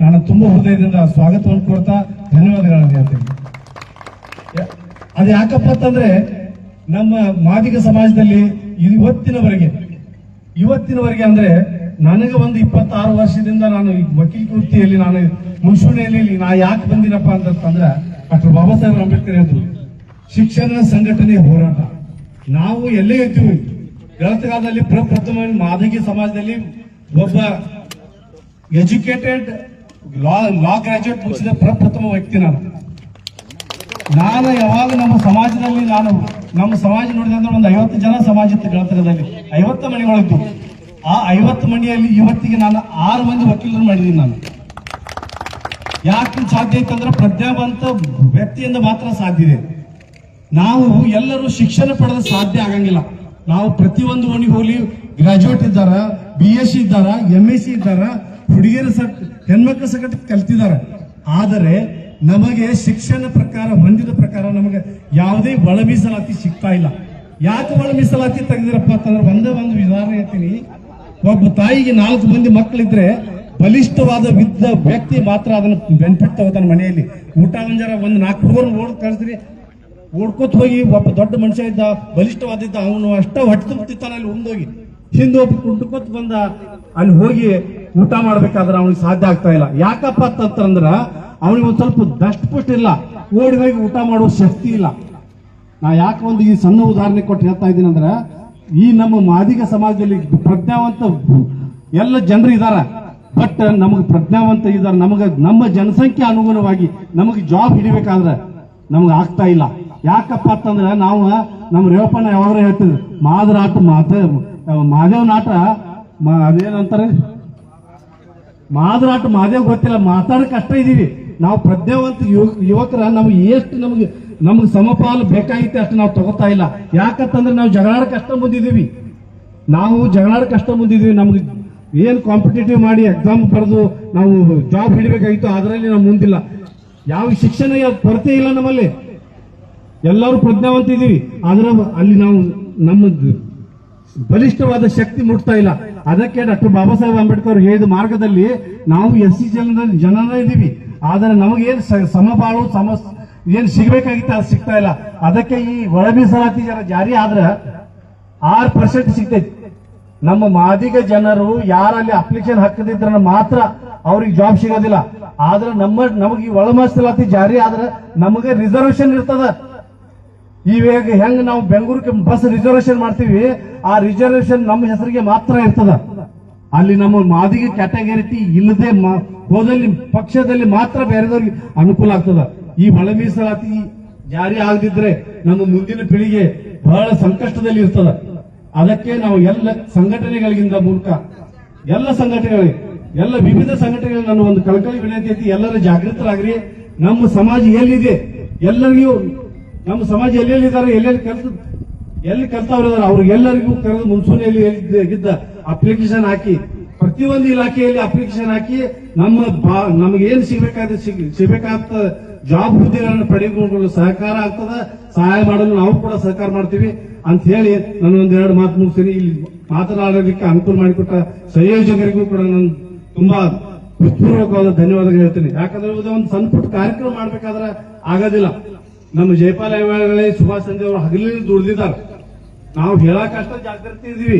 ನಾನು ತುಂಬಾ ಹೃದಯದಿಂದ ಸ್ವಾಗತವನ್ನು ಕೊಡ್ತಾ ಧನ್ಯವಾದಗಳನ್ನು ಹೇಳ್ತೀನಿ. ಅದು ಯಾಕಪ್ಪ ಅಂತಂದ್ರೆ ನಮ್ಮ ಮಾದಿಗ ಸಮಾಜದಲ್ಲಿ ಇವತ್ತಿನವರೆಗೆ ಅಂದ್ರೆ ನನಗೆ ಒಂದು 26 ವರ್ಷದಿಂದ ನಾನು ವಕೀಲ ವೃತ್ತಿಯಲ್ಲಿ ನಾನು ಮುಂಚೂಣಿಯಲ್ಲಿ ನಾ ಯಾಕೆ ಬಂದಿನಪ್ಪ ಅಂತಂದ್ರೆ ಡಾಕ್ಟರ್ ಬಾಬಾ ಸಾಹೇಬ್ ಅಂಬೇಡ್ಕರ್ ಹೇಳಿದ್ರು, ಶಿಕ್ಷಣ ಸಂಘಟನೆ ಹೋರಾಟ. ನಾವು ಎಲ್ಲೇ ಇದ್ದೀವಿ ಗೆಳತಗಾಲದಲ್ಲಿ ಪ್ರಪ್ರಥಮ ಮಾದಿಗ ಸಮಾಜದಲ್ಲಿ ಒಬ್ಬ ಎಜುಕೇಟೆಡ್ ಲಾ ಗ್ರಾಜುಯೇಟ್ ಮುಗಿಸಿದ ಪ್ರಪ್ರಥಮ ವ್ಯಕ್ತಿ ನಾನು ಯಾವಾಗ ನಮ್ಮ ಸಮಾಜ ನೋಡಿದ್ರೆ ಒಂದು 50 ಜನ ಸಮಾಜ ಇತ್ತು ಗೆಳತನದಲ್ಲಿ, 50 ಮನೆಗಳಿದ್ದು. ಆ 50 ಮನೆಯಲ್ಲಿ ಇವತ್ತಿಗೆ ನಾನು 6 ಮಂದಿ ವಕೀಲರು ಮಾಡಿದ್ದೀನಿ. ನಾನು ಯಾಕೆ ಸಾಧ್ಯ ಐತಂದ್ರೆ ಪ್ರಜ್ಞಾವಂತ ವ್ಯಕ್ತಿಯಿಂದ ಮಾತ್ರ ಸಾಧ್ಯ ಇದೆ. ನಾವು ಎಲ್ಲರೂ ಶಿಕ್ಷಣ ಪಡೆದ ಸಾಧ್ಯ ಆಗಂಗಿಲ್ಲ. ನಾವು ಪ್ರತಿಯೊಂದು ಮನೆಗೆ ಹೋಗಿ ಗ್ರಾಜುಯೇಟ್ ಇದ್ದಾರ, BSc ಇದ್ದಾರ, MSc ಇದ್ದಾರ, ಹುಡುಗಿಯರ ಹೆಣ್ಮಕ್ಳ ಸಂಗಟ ಕಲ್ತಿದ್ದಾರೆ. ಆದರೆ ನಮಗೆ ಶಿಕ್ಷಣ ಪ್ರಕಾರ ಹೊಂದಿದ ಪ್ರಕಾರ ನಮಗೆ ಯಾವುದೇ ಒಳ ಮೀಸಲಾತಿ ಸಿಗ್ತಾ ಇಲ್ಲ. ಯಾಕೆ ಒಳ ಮೀಸಲಾತಿ ತೆಗೆದಿರಪ್ಪ ಅಂತಂದ್ರೆ ಒಂದೇ ಒಂದು ಉದಾಹರಣೆ ಹೇಳ್ತೀನಿ. ಒಬ್ಬ ತಾಯಿಗೆ 4 ಮಂದಿ ಮಕ್ಕಳಿದ್ರೆ ಬಲಿಷ್ಠವಾದ ವ್ಯಕ್ತಿ ಮಾತ್ರ ಅದನ್ನ ಬೆನಿಫಿಟ್ ತಗೋತಾನೆ. ಮನೆಯಲ್ಲಿ ಊಟ ಒಂದು 4 ಹುಡುಗರು ಓಡ್ಕೋತ ಹೋಗಿ ಒಬ್ಬ ದೊಡ್ಡ ಮನುಷ್ಯ ಇದ್ದ, ಬಲಿಷ್ಠವಾದಿದ್ದ, ಅವನು ಅಷ್ಟ ಹೊಟ್ಟೆ ತುಂಬ್ತಿತ್ತಾನ. ಅಲ್ಲಿ ಮುಂದೋಗಿ ಹಿಂದೆ ಒಬ್ಬ ಕುಂಟುಕೋತ್ ಬಂದ, ಅಲ್ಲಿ ಹೋಗಿ ಊಟ ಮಾಡ್ಬೇಕಾದ್ರೆ ಅವನಿಗೆ ಸಾಧ್ಯ ಆಗ್ತಾ ಇಲ್ಲ. ಯಾಕಪ್ಪ ಅಂತಂದ್ರ ಅವನಿಗೆ ಒಂದ್ ಸ್ವಲ್ಪ ದಷ್ಟಪುಷ್ಟ ಇಲ್ಲ, ಓಡಿ ಹೋಗಿ ಊಟ ಮಾಡುವ ಶಕ್ತಿ ಇಲ್ಲ. ನಾ ಯಾಕೆ ಒಂದು ಈ ಸಣ್ಣ ಉದಾಹರಣೆ ಕೊಟ್ಟು ಹೇಳ್ತಾ ಇದ್ದೀನಿ ಅಂದ್ರೆ, ಈ ನಮ್ಮ ಮಾದಿಗ ಸಮಾಜದಲ್ಲಿ ಪ್ರಜ್ಞಾವಂತ ಎಲ್ಲ ಜನರು ಇದಾರ, ಬಟ್ ನಮಗೆ ಪ್ರಜ್ಞಾವಂತ ಇದಾರೆ. ನಮ್ಮ ಜನಸಂಖ್ಯೆ ಅನುಗುಣವಾಗಿ ನಮಗೆ ಜಾಬ್ ಹಿಡಿಬೇಕಾದ್ರೆ ನಮಗೆ ಆಗ್ತಾ ಇಲ್ಲ. ಯಾಕಪ್ಪ ಅಂತಂದ್ರೆ ನಾವು ನಮ್ಮ ರೇವಪ್ಪನ ಯಾವಾಗ ಹೇಳ್ತಿದ್ರು, ಮಾದೇವನಾಟ ಅದೇನಂತಾರೆ, ಮಾದರಾಟ ಮಾದೇವ್ ಗೊತ್ತಿಲ್ಲ, ಮಾತಾಡಕ್ ಅಷ್ಟೇ ಇದೀವಿ ನಾವು. ಪ್ರಜ್ಞಾವಂತ ಯುವಕರ ನಮಗೆ ಸಮಪಾಲು ಬೇಕಾಗಿತ್ತೆ ಅಷ್ಟು ನಾವು ತಗೋತಾ ಇಲ್ಲ. ಯಾಕಂತಂದ್ರೆ ನಾವು ಜಗಳಾಡಕ್ಕೆ ಅಷ್ಟ ಮುಂದಿದ್ದೀವಿ. ನಮ್ಗೆ ಏನ್ ಕಾಂಪಿಟೇಟಿವ್ ಮಾಡಿ ಎಕ್ಸಾಮ್ ಬರೆದು ನಾವು ಜಾಬ್ ಹಿಡಿಬೇಕಾಗಿತ್ತು, ಅದರಲ್ಲಿ ನಾವು ಮುಂದಿಲ್ಲ. ಯಾವ ಶಿಕ್ಷಣ ಕೊರತೆ ಇಲ್ಲ ನಮ್ಮಲ್ಲಿ, ಎಲ್ಲರೂ ಪ್ರಜ್ಞಾವಂತ ಇದೀವಿ. ಆದ್ರೆ ಅಲ್ಲಿ ನಾವು ನಮ್ಮ ಬಲಿಷ್ಠವಾದ ಶಕ್ತಿ ಮುಟ್ತಾ ಇಲ್ಲ. ಅದಕ್ಕೆ ಡಾಕ್ಟರ್ ಬಾಬಾ ಸಾಹೇಬ್ ಅಂಬೇಡ್ಕರ್ ಹೇಳಿದ ಮಾರ್ಗದಲ್ಲಿ ನಾವು SC ಜನರ ಇದೀವಿ. ಆದರೆ ನಮಗೇನು ಸಮಬಾಳು ಏನ್ ಸಿಗ್ಬೇಕಾಗಿತ್ತು ಅದು ಸಿಗ್ತಾ ಇಲ್ಲ. ಅದಕ್ಕೆ ಈ ಒಳ ಮೀಸಲಾತಿ ಜಾರಿ ಆದ್ರೆ 6% ಸಿಗ್ತೈತಿ. ನಮ್ಮ ಮಾದಿಗ ಜನರು ಯಾರಲ್ಲಿ ಅಪ್ಲಿಕೇಶನ್ ಹಾಕದಿದ್ರ ಮಾತ್ರ ಅವ್ರಿಗೆ ಜಾಬ್ ಸಿಗೋದಿಲ್ಲ. ಆದ್ರೆ ನಮಗೆ ಈ ಒಳ ಮೀಸಲಾತಿ ಜಾರಿ ಆದ್ರೆ ನಮಗೆ ರಿಸರ್ವೇಶನ್ ಇರ್ತದ. ಇವಾಗ ಹೆಂಗ್ ನಾವು ಬೆಂಗಳೂರಿಗೆ ಬಸ್ ರಿಸರ್ವೇಶನ್ ಮಾಡ್ತೀವಿ, ಆ ರಿಸರ್ವೇಶನ್ ನಮ್ಮ ಹೆಸರಿಗೆ ಮಾತ್ರ ಇರ್ತದ. ಅಲ್ಲಿ ನಮ್ಮ ಮಾದಿಗ ಕ್ಯಾಟಗರಿಟಿ ಇಲ್ಲದೆ ಹೋದಲ್ಲಿ ಪಕ್ಷದಲ್ಲಿ ಮಾತ್ರ ಬೇರೆದವ್ರಿಗೆ ಅನುಕೂಲ ಆಗ್ತದ. ಈ ಒಳ ಮೀಸಲಾತಿ ಜಾರಿ ಆಗದಿದ್ರೆ ನಮ್ಮ ಮುಂದಿನ ಪೀಳಿಗೆ ಬಹಳ ಸಂಕಷ್ಟದಲ್ಲಿ ಇರ್ತದ. ಅದಕ್ಕೆ ನಾವು ಎಲ್ಲ ಸಂಘಟನೆಗಳಿಗಿಂತ ಮೂಲಕ ಎಲ್ಲ ವಿವಿಧ ಸಂಘಟನೆಗಳು ನನ್ನ ಒಂದು ಕಳಕಳಿ ವಿನಂತಿ ಐತಿ, ಎಲ್ಲರೂ ಜಾಗೃತರಾಗ್ರಿ. ನಮ್ಮ ಸಮಾಜ ಎಲ್ಲಿದೆ, ಎಲ್ಲರಿಗೂ ನಮ್ಮ ಸಮಾಜ ಎಲ್ಲೆಲ್ಲಿದ್ದಾರೆ, ಎಲ್ಲಿ ಕಲ್ತವ್ರಿದಾರೆ ಅವ್ರಿಗೆಲ್ಲರಿಗೂ ಕರೆದು ಮುಂಚೂಣಿಯಲ್ಲಿ ಇದ್ದ ಅಪ್ಲಿಕೇಶನ್ ಹಾಕಿ, ಪ್ರತಿಯೊಂದು ಇಲಾಖೆಯಲ್ಲಿ ಅಪ್ಲಿಕೇಶನ್ ಹಾಕಿ ನಮಗೆ ಏನ್ ಸಿಗಬೇಕಾದ ಜಾಬ್ ಹುದ್ದೆಗಳನ್ನು ಪಡೆದುಕೊಳ್ಳಲು ಸಹಕಾರ ಆಗ್ತದ. ಸಹಾಯ ಮಾಡಲು ನಾವು ಕೂಡ ಸಹಕಾರ ಮಾಡ್ತೀವಿ ಅಂತ ಹೇಳಿ ನಾನು ಒಂದೆರಡು ಮಾತು ಮುಗಿಸ್ತೀನಿ. ಇಲ್ಲಿ ಮಾತನಾಡೋದಕ್ಕೆ ಅನುಕೂಲ ಮಾಡಿಕೊಟ್ಟ ಸಂಯೋಜಕರಿಗೂ ಕೂಡ ನಾನು ತುಂಬಾ ಹೃತ್ಪೂರ್ವಕವಾದ ಧನ್ಯವಾದಗಳು ಹೇಳ್ತೀನಿ. ಯಾಕಂದ್ರೆ ಒಂದು ಸಣ್ಣ ಪುಟ್ಟ ಕಾರ್ಯಕ್ರಮ ಮಾಡ್ಬೇಕಾದ್ರೆ ಆಗೋದಿಲ್ಲ. ನಮ್ಮ ಜಯಪಾಲ ಐವಾಳೆ, ಸುಭಾಷ್ ಚಂದ್ರ ಅವರು ಹಗಲಿನ ದುಡಿದಿದ್ದಾರೆ. ನಾವು ಹೇಳಕ್ಕಷ್ಟ ಜಾಗೃತಿ ಇದೀವಿ,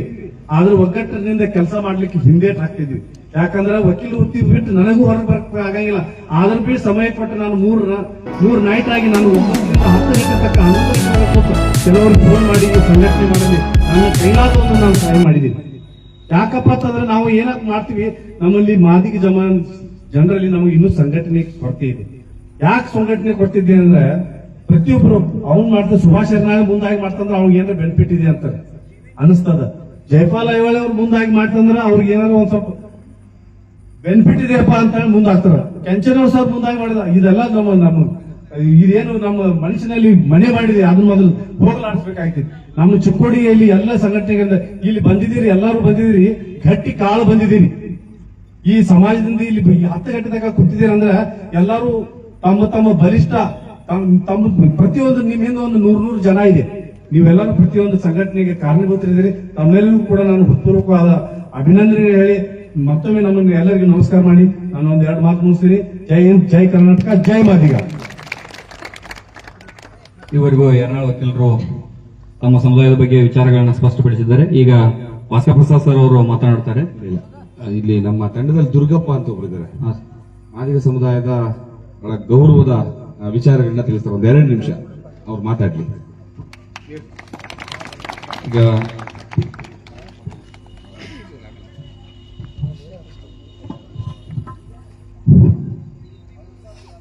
ಆದ್ರೆ ಒಗ್ಗಟ್ಟಿನಿಂದ ಕೆಲಸ ಮಾಡ್ಲಿಕ್ಕೆ ಹಿಂದೇಟ್ ಹಾಕ್ತಿದ್ವಿ. ಯಾಕಂದ್ರೆ ವಕೀಲ ವೃತ್ತಿ ಬಿಟ್ಟು ನನಗೂ ಹೊರಗೆ ಬರಕ್ ಆಗಂಗಿಲ್ಲ. ಆದ್ರೂ ಬಿ ಸಮಯ ಕೊಟ್ಟು ನಾನು ಮೂರ್ ನೈಟ್ ಆಗಿ ನಾನು 9 ರಿಂದ 10 ಗಂಟೆ ತಕ್ಕ ಕೆಲವರು ಫೋನ್ ಮಾಡಿ ಸಂಘಟನೆ ಮಾಡಲಿ ನನ್ನ ಕೈಲಾದ ಒಂದು ನಾನು ಸಹಾಯ ಮಾಡಿದ್ದೀನಿ. ಯಾಕಪ್ಪ ಅಂತಂದ್ರೆ ನಾವು ಏನಕ್ಕೆ ಮಾಡ್ತೀವಿ, ನಮ್ಮಲ್ಲಿ ಮಾದಿಗ ಜನರಲ್ಲಿ ನಮಗೆ ಇನ್ನೂ ಸಂಘಟನೆ ಕೊರತೆ ಇದೆ. ಯಾಕೆ ಸಂಘಟನೆ ಕೊಡ್ತಿದ್ದೆ ಅಂದ್ರೆ, ಪ್ರತಿಯೊಬ್ರು ಅವ್ನು ಮಾಡ್ತಾರೆ, ಸುಭಾಷ್ ಚಂದ್ರ ಮುಂದಾಗಿ ಮಾಡ್ತಂದ್ರೆ ಅವ್ರಿಗೆ ಏನಾರ ಬೆನಿಫಿಟ್ ಇದೆ ಅಂತಾರೆ ಅನಿಸ್ತದ. ಜಯಪಾಲ್ ಐವಾಳೆ ಅವ್ರು ಮುಂದಾಗಿ ಮಾಡ್ತಂದ್ರೆ ಅವ್ರಿಗೆ ಏನಾದ್ರು ಒಂದ್ ಸ್ವಲ್ಪ ಬೆನಿಫಿಟ್ ಇದೆಯಪ್ಪ ಅಂತ ಹೇಳಿ ಮುಂದಾಗ್ತಾರ. ಕೆಂಚನವ್ರು ಸರ್ ಮುಂದಾಗಿ ಮಾಡಿದ. ಇದೆಲ್ಲ ಇದೇನು ನಮ್ಮ ಮನುಷ್ಯನಲ್ಲಿ ಮನೆ ಮಾಡಿದೆ, ಅದನ್ನ ಮೊದಲು ಹೋಗ್ಲಾಡಿಸ್ಬೇಕಾಗ್ತದೆ. ನಮ್ಮ ಚಿಕ್ಕೋಡಿಯಲ್ಲಿ ಎಲ್ಲ ಸಂಘಟನೆಗಳಿಂದ ಇಲ್ಲಿ ಬಂದಿದ್ದೀರಿ, ಎಲ್ಲರೂ ಬಂದಿದ್ದೀರಿ, ಗಟ್ಟಿ ಕಾಳು ಬಂದಿದ್ದೀರಿ. ಈ ಸಮಾಜದಿಂದ ಇಲ್ಲಿ 10 ಗಂಟೆ ತನಕ ಕೂತಿದ್ದೀರಿ ಅಂದ್ರೆ ಎಲ್ಲರೂ ತಮ್ಮ ಬಲಿಷ್ಠ ತಮ್ಮ ಪ್ರತಿಯೊಂದು ನಿಮ್ಮಿಂದ ಒಂದು 100 ಜನ ಇದೆ. ನೀವೆಲ್ಲರೂ ಪ್ರತಿಯೊಂದು ಸಂಘಟನೆಗೆ ಕಾರಣೀಭೂತರಿದ್ದೀರಿ. ತಮ್ಮೆಲ್ಲರಿಗೂ ಕೂಡ ನಾನು ಹೃತ್ಪೂರ್ವಕವಾದ ಅಭಿನಂದನೆ ಹೇಳಿ ಮತ್ತೊಮ್ಮೆ ನಮ್ಮನ್ನು ಎಲ್ಲರಿಗೂ ನಮಸ್ಕಾರ ಮಾಡಿ ನಾನು ಒಂದ್ 2 ಮಾತು ಮುಗಿಸ್ತೀನಿ. ಜೈ ಹಿಂದ್, ಜೈ ಕರ್ನಾಟಕ, ಜೈ ಮಾದಿಗ. ಇವರಿಗೂ ಯರನಾಳ್ ವಕೀಲರು ತಮ್ಮ ಸಮುದಾಯದ ಬಗ್ಗೆ ವಿಚಾರಗಳನ್ನ ಸ್ಪಷ್ಟಪಡಿಸಿದ್ದಾರೆ. ಈಗ ಭಾಸ್ಕರ್ ಪ್ರಸಾದ್ ಸರ್ ಅವರು ಮಾತನಾಡ್ತಾರೆ. ಇಲ್ಲಿ ನಮ್ಮ ತಂಡದಲ್ಲಿ ದುರ್ಗಪ್ಪ ಅಂತ ಒಬ್ರು ಇದ್ದಾರೆ, ಮಾದಿಗ ಸಮುದಾಯದ ಗೌರವದ ವಿಚಾರಗಳನ್ನ ತಿಳಿಸ್ತಾರೆ. ಒಂದ್ 2 ನಿಮಿಷ ಅವ್ರು ಮಾತಾಡ್ಲಿ. ಈಗ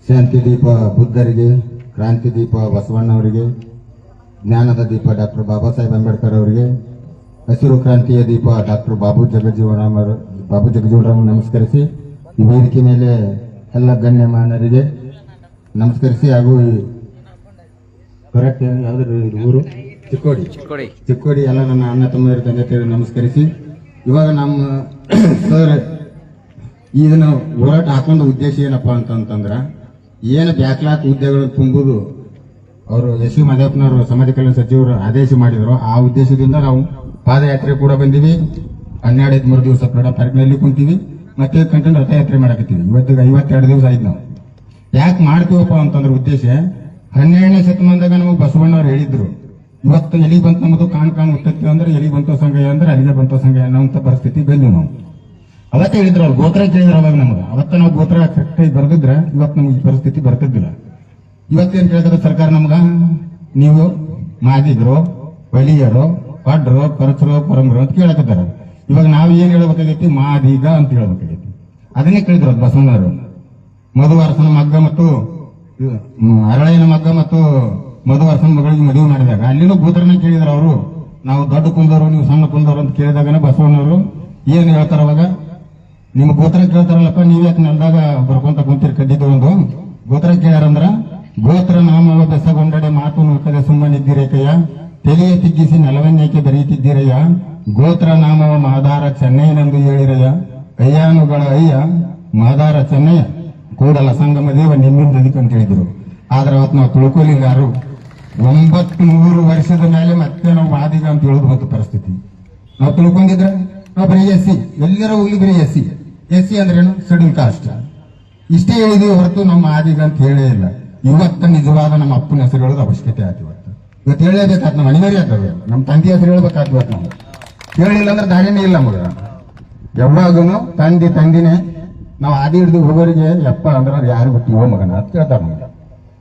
ಶಾಂತಿ ದೀಪ ಬುದ್ಧರಿಗೆ, ಕ್ರಾಂತಿ ದೀಪ ಬಸವಣ್ಣವರಿಗೆ, ಜ್ಞಾನದ ದೀಪ ಡಾಕ್ಟರ್ ಬಾಬಾ ಸಾಹೇಬ್ ಅಂಬೇಡ್ಕರ್ ಅವರಿಗೆ, ಹಸಿರು ಕ್ರಾಂತಿಯ ದೀಪ ಡಾಕ್ಟರ್ ಬಾಬು ಜಗಜೀವನರಾಮ್ ನಮಸ್ಕರಿಸಿ, ಈ ವೇದಿಕೆ ಮೇಲೆ ಎಲ್ಲ ಗಣ್ಯಮಾನ್ಯರಿಗೆ ನಮಸ್ಕರಿಸಿ, ಹಾಗೂ ಕರೆಕ್ಟ್ ಯಾವ್ದು ಊರು ಚಿಕ್ಕೋಡಿ ಎಲ್ಲ ನನ್ನ ಅಣ್ಣ ತಮ್ಮರ ತಂದೆ ನಮಸ್ಕರಿಸಿ, ಇವಾಗ ನಮ್ಮ ಸರ್ ಇದನ್ನ ಹೋರಾಟ ಹಾಕೊಂಡ ಉದ್ದೇಶ ಏನಪ್ಪಾ ಅಂತಂದ್ರ, ಏನು ಬ್ಯಾಕ್ಲಾಕ್ ಹುದ್ದೆಗಳು ತುಂಬುದು ಅವರು ಎಸ್ ವಿ ಮಾದೇವಪ್ಪನವರು ಸಮಾಜ ಕಲ್ಯಾಣ ಸಚಿವರು ಆದೇಶ ಮಾಡಿದ್ರು. ಆ ಉದ್ದೇಶದಿಂದ ನಾವು ಪಾದಯಾತ್ರೆ ಕೂಡ ಬಂದಿವಿ. 12-13 ದಿವಸ ಫ್ರೀಡಂ ಪಾರ್ಕ್ನಲ್ಲಿ ಕುಂತೀವಿ, ಮತ್ತೆ ಕಂಟಿನ್ಯೂ ರಥಯಾತ್ರೆ ಮಾಡಕತ್ತೀವಿ. ಇವತ್ತಿಗೆ 52 ದಿವಸ ಆಯ್ತು. ನಾವು ಯಾಕೆ ಮಾಡ್ತೀವಪ್ಪ ಅಂತಂದ್ರೆ ಉದ್ದೇಶ, 12ನೇ ಶತಮಾನದಾಗ ನಮಗೆ ಬಸವಣ್ಣವ್ರು ಹೇಳಿದ್ರು, ಇವತ್ತು ಎಲ್ಲಿ ಬಂತು ನಮ್ಮದು ಕಾಣ್ ಹುಟ್ಟತ್ತೀವಿ ಅಂದ್ರೆ ಎಲ್ಲಿ ಬಂತೋ ಸಂಘ ಅಂದ್ರೆ ಅಲ್ಲಿಗೆ ಬಂತೋ ಸಂಘ ಅನ್ನೋಂಥ ಪರಿಸ್ಥಿತಿ ಬಂದಿವಿ ನಾವು. ಅವತ್ತೇ ಹೇಳಿದ್ರು ಅವ್ರು, ಗೋತ್ರ ಕೇಳಿದ್ರು ಅವಾಗ ನಮ್ಗೆ. ಅವತ್ತ ನಾವು ಗೋತ್ರ ಕರೆಕ್ಟಾಗಿ ಬರ್ದಿದ್ರೆ ಇವತ್ತು ನಮ್ಗೆ ಈ ಪರಿಸ್ಥಿತಿ ಬರ್ತಿದ್ದಿಲ್ಲ. ಇವತ್ತೇನ್ ಕೇಳಿದ್ರೆ ಸರ್ಕಾರ ನಮ್ಗ, ನೀವು ಮಾದಿಗರು, ಬಲಿಯರು, ಪಡ್ರು, ಪರಚರು, ಪರಂಗರು ಅಂತ ಕೇಳಕತ್ತಾರ. ಇವಾಗ ನಾವ್ ಏನ್ ಹೇಳ್ಬೇಕಾಗೈತಿ, ಮಾದಿಗ ಅಂತ ಹೇಳ್ಬೇಕಾಗೈತಿ. ಅದನ್ನೇ ಕೇಳಿದ್ರು ಬಸವಣ್ಣವರು. ಮಧುವರಸನ ಮಗ್ಗ ಮತ್ತು ಅರಳಯ್ಯನ ಮಗ್ಗ ಮತ್ತು ಮಧುವರಸನ ಮಗಳಿಗೆ ಮದುವೆ ಮಾಡಿದಾಗ ಅಲ್ಲಿನೂ ಗೋತ್ರನ ಕೇಳಿದ್ರು ಅವರು. ನಾವು ದೊಡ್ಡ ಕುಲದವರು, ನೀವು ಸಣ್ಣ ಕುಲದವರು ಅಂತ ಕೇಳಿದಾಗನೇ ಬಸವಣ್ಣವರು ಏನ್ ಹೇಳ್ತಾರ ಅವಾಗ, ನಿಮ್ಮ ಗೋತ್ರ ಕೇಳ್ತಾರಲ್ಲಪ್ಪ, ನೀವ್ಯಾಕೆ ನೆಲದಾಗ ಬರ್ಕೊಂತ ಕುಂತಿರಿ ಕದ್ದಿದ್ದು ಒಂದು ಗೋತ್ರ ಕೇಳ್ಯಾರಂದ್ರ, ಗೋತ್ರ ನಾಮವ ಬೆಸಗೊಂಡಡೆ ಮಾತು ನುಕ್ಕದೆ ಸುಮ್ಮನಿದ್ದಿರೇಕಯ್ಯ, ತೆಲಿಯ ತಿಗ್ಗಿಸಿ ನೆಲವನ್ನೇಕೆ ಬರೀತಿದ್ದೀರಯ್ಯ, ಗೋತ್ರ ನಾಮವ ಮಾದಾರ ಚೆನ್ನೈನೆಂದು ಹೇಳಿರಯ್ಯ, ಕಯ್ಯಾನುಗಳ ಅಯ್ಯ ಮಾದಾರ ಚೆನ್ನಯ್ಯ, ಕೂಡಲ ಸಂಗಮ ದೇವ ನಿಮ್ಮಿಂದ ಅದಕ್ಕೆ ಅಂತ ಹೇಳಿದ್ರು. ಆದ್ರೆ ಅವತ್ತು ನಾವು ತಿಳ್ಕೊಲಿಲ್ಲ ಯಾರು. 900 ವರ್ಷದ ಮೇಲೆ ಮತ್ತೆ ನಾವು ಮಾದಿಗ ಅಂತ ಹೇಳೋದು ಬಂತು ಪರಿಸ್ಥಿತಿ. ನಾವು ತಿಳ್ಕೊಂಡಿದ್ರೆ ನಾವು ಬರೀ ಎಸ್ಸಿ, ಎಲ್ಲರ ಹೋಗ್ಲಿ ಬರೀ ಎಸ್ಸಿ ಅಂದ್ರೇನು, ಶೆಡ್ಯೂಲ್ ಕಾಸ್ಟ್ ಇಷ್ಟೇ ಹೇಳಿದೀವಿ ಹೊರತು ನಮ್ಮ ಮಾದಿಗ ಅಂತ ಹೇಳೇ ಇಲ್ಲ. ಇವತ್ತು ನಿಜವಾದ ನಮ್ಮ ಅಪ್ಪನ ಹೆಸರು ಹೇಳೋದು ಅವಶ್ಯಕತೆ ಆಯ್ತು. ಇವತ್ತು ಹೇಳಲೇಬೇಕಾದ್, ನಮ್ಮ ಅನಿವಾರ್ಯ ಆಗ್ತದೆ. ನಮ್ಮ ತಂದೆ ಹೆಸರು ಹೇಳ್ಬೇಕಾಗ್ಬೇಕು. ನಾವು ಹೇಳಿಲ್ಲ ಅಂದ್ರೆ ದಾರಿನೇ ಇಲ್ಲ ನಮಗ. ಯಾವಾಗೂ ತಂದಿನೇ ನಾವು ಆದಿ ಹಿಡಿದು ಹೋಗೋರಿಗೆ ಯಪ್ಪ ಅಂದ್ರೆ ಯಾರು ಗೊತ್ತಿವೋ ಮಗನ ಅಂತ ಕೇಳ್ತಾರ ನಮ್ಗೆ.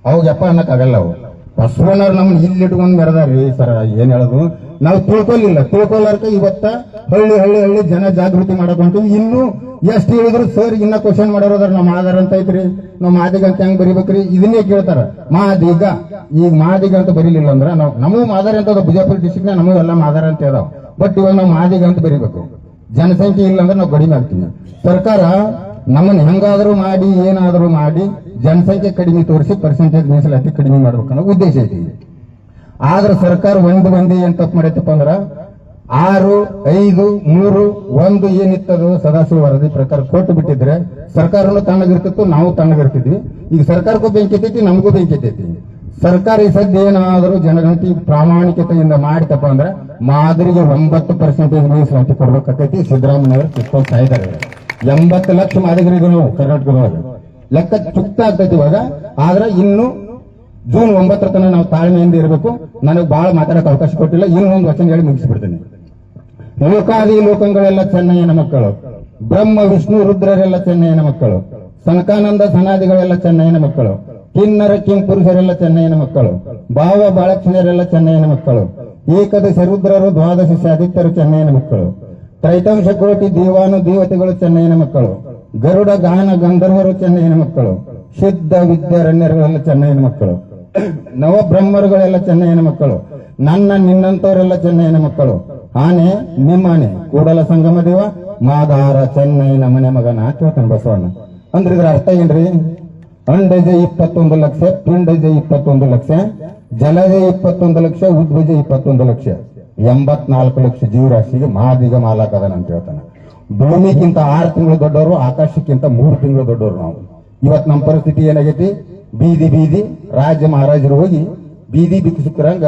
ಅವಾಗ ಯಪ್ಪ ಅನ್ನಕ್ಕಾಗಲ್ಲ. ಅವು ಬಸವಣ್ಣವ್ರು ನಮ್ಮನ್ನ ಇಲ್ಲಿ ಇಟ್ಕೊಂಡು ಮೆರೆದಾರ್ರಿ ಸರ. ಏನ್ ಹೇಳೋದು, ನಾವು ತಿಳ್ಕೊಲಾರ್ಕ ಇವತ್ತ ಹಳ್ಳಿ ಜನ ಜಾಗೃತಿ ಮಾಡಕ್ ಹೊಂಟಿವಿ. ಇನ್ನು ಎಷ್ಟು ಹೇಳಿದ್ರು ಸರ್ ಇನ್ನ ಕ್ವಶನ್ ಮಾಡೋದ್ರ ನಾವು ಮಾದಾರ ಅಂತ ಐತ್ರಿ, ನಾವು ಮಾದಿಗ ಅಂತ ಹೆಂಗ್ ಬರಿಬೇಕ್ರಿ, ಇದನ್ನೇ ಕೇಳ್ತಾರ. ಮಾದಿಗ ಈಗ ಮಾದಿಗ ಅಂತ ಬರೀಲಿಲ್ಲ ಅಂದ್ರ ನಮಗೂ ಮಾದಾರ ಅಂತ ಬಿಜಾಪುರ ಡಿಸ್ಟ್ರಿಕ್ಟ್ ನ ನಮಗೂ ಎಲ್ಲ ಮಾದಾರ ಅಂತ ಇದಾವ. ಬಟ್ ಇವಾಗ ನಾವು ಮಾದಿಗ ಅಂತ ಬರಿಬೇಕು. ಜನಸಂಖ್ಯೆ ಇಲ್ಲ ಅಂದ್ರೆ ನಾವು ಕಡಿಮೆ ಆಗ್ತೀವಿ. ಸರ್ಕಾರ ನಮ್ಮನ್ನ ಹೆಂಗಾದ್ರೂ ಮಾಡಿ ಏನಾದ್ರೂ ಮಾಡಿ ಜನಸಂಖ್ಯೆ ಕಡಿಮೆ ತೋರಿಸಿ ಪರ್ಸೆಂಟೇಜ್ ಮೀಸಲಾತಿ ಕಡಿಮೆ ಮಾಡ್ಬೇಕನ್ನೋ ಉದ್ದೇಶ ಐತಿ. ಆದ್ರೆ ಸರ್ಕಾರ ಮಂದಿ ಏನ್ ತಪ್ಪು ಮಾಡೈತಪ್ಪ ಅಂದ್ರ 6, 5, 3, 1 ಏನಿತ್ತದು ಸದಾಶಿವ ವರದಿ ಪ್ರಕಾರ ಕೊಟ್ಟು ಬಿಟ್ಟಿದ್ರೆ ಸರ್ಕಾರನು ತಣ್ಣಗಿರ್ತಿತ್ತು, ನಾವು ತಣ್ಣಗಿರ್ತಿದ್ವಿ. ಈಗ ಸರ್ಕಾರಕ್ಕೂ ಬೆಂಕಿ ಎತ್ತೈತಿ, ನಮಗೂ ಬೆಂಕಿ ಎತ್ತೈತಿ. ಸರ್ಕಾರ ಈ ಸದ್ಯ ಏನಾದರೂ ಜನಗಣತಿ ಪ್ರಾಮಾಣಿಕತೆಯಿಂದ ಮಾಡಿತಪ್ಪ ಅಂದ್ರೆ ಮಾದರಿಗೆ 9% ಮೀಸಲಾತಿ ಕೊಡ್ಬೇಕಾಕೈತಿ. ಸಿದ್ದರಾಮಯ್ಯವರು ಕಿತ್ಕೊಳ್ತಾ ಇದ್ದಾರೆ. 80 ಲಕ್ಷ ಮಾದಿಗರಿಗೂ ನಾವು ಕರ್ನಾಟಕದೊಳಗೆ ಲೆಕ್ಕ ಚುಕ್ತ ಆಗ್ತೈತಿ ಇವಾಗ. ಆದ್ರೆ ಇನ್ನು ಜೂನ್ 9 ತನಕ ನಾವು ತಾಳ್ಮೆಯಿಂದ ಇರಬೇಕು. ನನಗೆ ಬಹಳ ಮಾತಾಡಕ್ಕೆ ಅವಕಾಶ ಕೊಟ್ಟಿಲ್ಲ. ಇನ್ನೊಂದು ವಚನ ಹೇಳಿ ಮುಗಿಸಿಬಿಡ್ತೇನೆ. ಲೋಕಾದಿ ಲೋಕಗಳೆಲ್ಲ ಚೆನ್ನಯ್ಯನ ಮಕ್ಕಳು, ಬ್ರಹ್ಮ ವಿಷ್ಣು ರುದ್ರರೆಲ್ಲ ಚೆನ್ನಯ್ಯನ ಮಕ್ಕಳು, ಸನಕಾನಂದ ಸನಾದಿಗಳೆಲ್ಲ ಚೆನ್ನಯ್ಯನ ಮಕ್ಕಳು, ಕಿನ್ನರ ಕಿಂಪುರುಷರೆಲ್ಲ ಚೆನ್ನಯ್ಯನ ಮಕ್ಕಳು, ಭಾವ ಬಾಳಕ್ಷಣರೆಲ್ಲ ಚೆನ್ನಯ್ಯನ ಮಕ್ಕಳು, ಏಕದಶ ರುದ್ರರು, ದ್ವಾದಶ ಆದಿತ್ಯರು ಚೆನ್ನಯ್ಯನ ಮಕ್ಕಳು, ತ್ರೈತಾಂಶ ಕೋಟಿ ದೇವಾನು ದೇವತೆಗಳು ಚೆನ್ನಯ್ಯನ ಮಕ್ಕಳು, ಗರುಡ ಗಾನ ಗಂಧರ್ವರು ಚೆನ್ನಯ್ಯನ ಮಕ್ಕಳು, ಶುದ್ಧ ವಿದ್ಯಾರಣ್ಯರೆಲ್ಲ ಚೆನ್ನಯ್ಯನ ಮಕ್ಕಳು, ನವಬ್ರಹ್ಮರುಗಳೆಲ್ಲ ಚೆನ್ನಯ್ಯನ ಮಕ್ಕಳು, ನಿನ್ನಂತವರೆಲ್ಲ ಚೆನ್ನಯ್ಯನ ಮಕ್ಕಳು, ಆನೆ ನಿಮ್ಮಾನೆ ಕೂಡಲ ಸಂಗಮ ದೇವ ಮಾದಾರ ಚೆನ್ನಯ್ಯನ ಮನೆ ಮಗನ ಕೇಳ್ತಾನೆ ಬಸವಣ್ಣ. ಅಂದ್ರೆ ಇದ್ರ ಅರ್ಥ ಏನ್ರಿ? ಅಂಡಜ 21 ಲಕ್ಷ, ಪಿಂಡಜ 21 ಲಕ್ಷ, ಜಲಜ 21 ಲಕ್ಷ, ಉದ್ಭುಜ 21 ಲಕ್ಷ, 84 ಲಕ್ಷ ಜೀವರಾಶಿಗೆ ಮಾದಿಗ ಮಾಲಕದನ ಅಂತ ಹೇಳ್ತಾನೆ. ಭೂಮಿಗಿಂತ 6 ತಿಂಗಳು ದೊಡ್ಡವರು, ಆಕಾಶಕ್ಕಿಂತ 3 ತಿಂಗಳು ದೊಡ್ಡವರು ನಾವು. ಇವತ್ತು ನಮ್ಮ ಪರಿಸ್ಥಿತಿ ಏನಾಗೈತಿ? ಬೀದಿ ರಾಜ್ಯ ಮಹಾರಾಜರು ಹೋಗಿ ಬೀದಿ ಬಿಕ್ಕಿಸಿಕ್ಕರಂಗ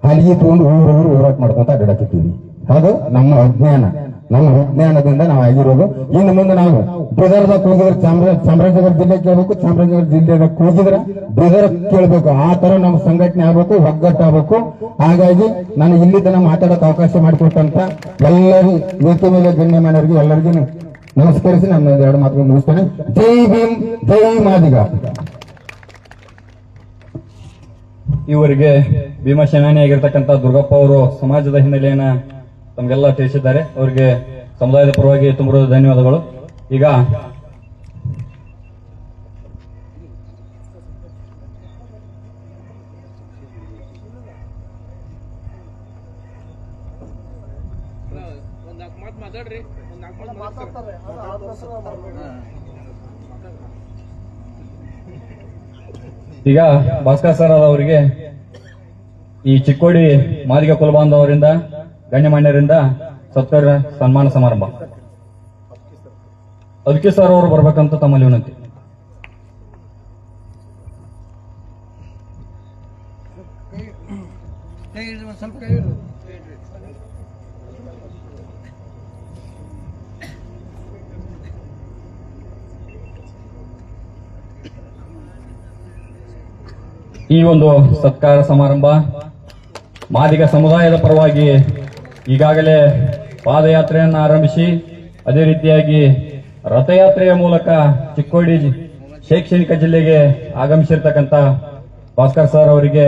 ಹಲಿಗೆ ತಗೊಂಡು ಊರು ಹೋರಾಟ ಮಾಡ್ಕೊಂತ ಅಡ್ಡಾಕಿರ್ತೀವಿ. ಅದು ನಮ್ಮ ಅಜ್ಞಾನ. ನಮ್ಮ ವಿಜ್ಞಾನದಿಂದ ನಾವು ಆಗಿರೋದು. ಇನ್ನು ಮುಂದೆ ನಾವು ಬೀದರ್ದಾಗ ಹೋಗಿದ್ರೆ ಚಾಮರಾಜನಗರ ಜಿಲ್ಲೆ ಕೇಳ್ಬೇಕು, ಚಾಮರಾಜನಗರ ಜಿಲ್ಲೆದಾಗ ಹೋಗಿದ್ರೆ ಬೀದರ್ ಕೇಳ್ಬೇಕು. ಆ ತರ ನಮ್ಮ ಸಂಘಟನೆ ಆಗ್ಬೇಕು, ಒಗ್ಗಟ್ಟಾಗಬೇಕು. ಹಾಗಾಗಿ ನಾನು ಇಲ್ಲಿ ತನಕ ಮಾತಾಡೋಕೆ ಅವಕಾಶ ಮಾಡಿಕೊಟ್ಟಂತ ಎಲ್ಲರಿಗೂ ವೇದಿಕೆ ಮೇಲೆ ಗಣ್ಯಮಾನ್ಯರಿಗೆ ಎಲ್ಲರಿಗೂ ನಮಸ್ಕರಿಸಿ ನನ್ನ ಎರಡು ಮಾತುಗಳು ಮುಗಿಸ್ತೇನೆ. ಜೈ ಭೀಮ್, ಜೈ ಮಾದಿಗ. ಇವರಿಗೆ ಭೀಮಸೇನಾನಿಯಾಗಿರ್ತಕ್ಕಂಥ ದುರ್ಗಪ್ಪ ಅವರು ಸಮಾಜದ ಹಿನ್ನೆಲೆಯನ್ನ ತಮಗೆಲ್ಲ ತಿಳಿಸಿದ್ದಾರೆ. ಅವರಿಗೆ ಸಮುದಾಯದ ಪರವಾಗಿ ತುಂಬ ಧನ್ಯವಾದಗಳು. ಈಗ ಭಾಸ್ಕರ್ ಸರ್ ಅವರಿಗೆ ಈ ಚಿಕ್ಕೋಡಿ ಮಾದಿಗ ಕುಲಬಾಂಧವರಿಂದ ಗಣ್ಯಮಾನ್ಯರಿಂದ ಸತ್ಕಾರ ಸನ್ಮಾನ ಸಮಾರಂಭ. ಅದಕ್ಕೆ ಸರ್ ಅವರು ಬರ್ಬೇಕಂತ ತಮ್ಮಲ್ಲಿ ವಿನಂತಿ. ಈ ಒಂದು ಸತ್ಕಾರ ಸಮಾರಂಭ ಮಾದಿಗ ಸಮುದಾಯದ ಪರವಾಗಿ ಈಗಾಗಲೇ ಪಾದಯಾತ್ರೆಯನ್ನು ಆರಂಭಿಸಿ ಅದೇ ರೀತಿಯಾಗಿ ರಥಯಾತ್ರೆಯ ಮೂಲಕ ಚಿಕ್ಕೋಡಿ ಶೈಕ್ಷಣಿಕ ಜಿಲ್ಲೆಗೆ ಆಗಮಿಸಿರ್ತಕ್ಕಂಥ ಭಾಸ್ಕರ್ ಸರ್ ಅವರಿಗೆ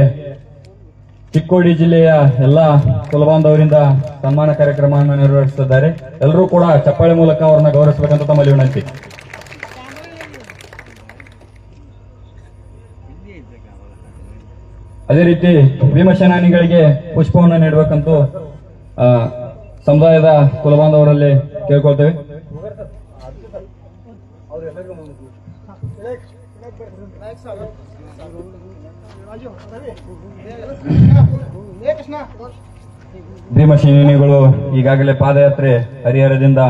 ಚಿಕ್ಕೋಡಿ ಜಿಲ್ಲೆಯ ಎಲ್ಲಾ ಕುಲಬಾಂಧವರಿಂದ ಸನ್ಮಾನ ಕಾರ್ಯಕ್ರಮವನ್ನು ನಿರ್ವಹಿಸುತ್ತಿದ್ದಾರೆ. ಎಲ್ಲರೂ ಕೂಡ ಚಪ್ಪಾಳೆ ಮೂಲಕ ಅವರನ್ನ ಗೌರವಿಸಬೇಕಂತ ತಮ್ಮಲ್ಲಿ ವಿನಂತಿ. ಅದೇ ರೀತಿ ಭೀಮಸೇನಾನಿಗಳಿಗೆ ಪುಷ್ಪವನ್ನು ನೀಡಬೇಕಂತೂ ಸಮುದಾಯದ ಕುಲಬಾಂಧವರಲ್ಲಿ ಕೇಳ್ಕೊಳ್ತೇವೆ. ಭೀಮಸೇನಾನಿಗಳು ಈಗಾಗಲೇ ಪಾದಯಾತ್ರೆ ಹರಿಹರದಿಂದ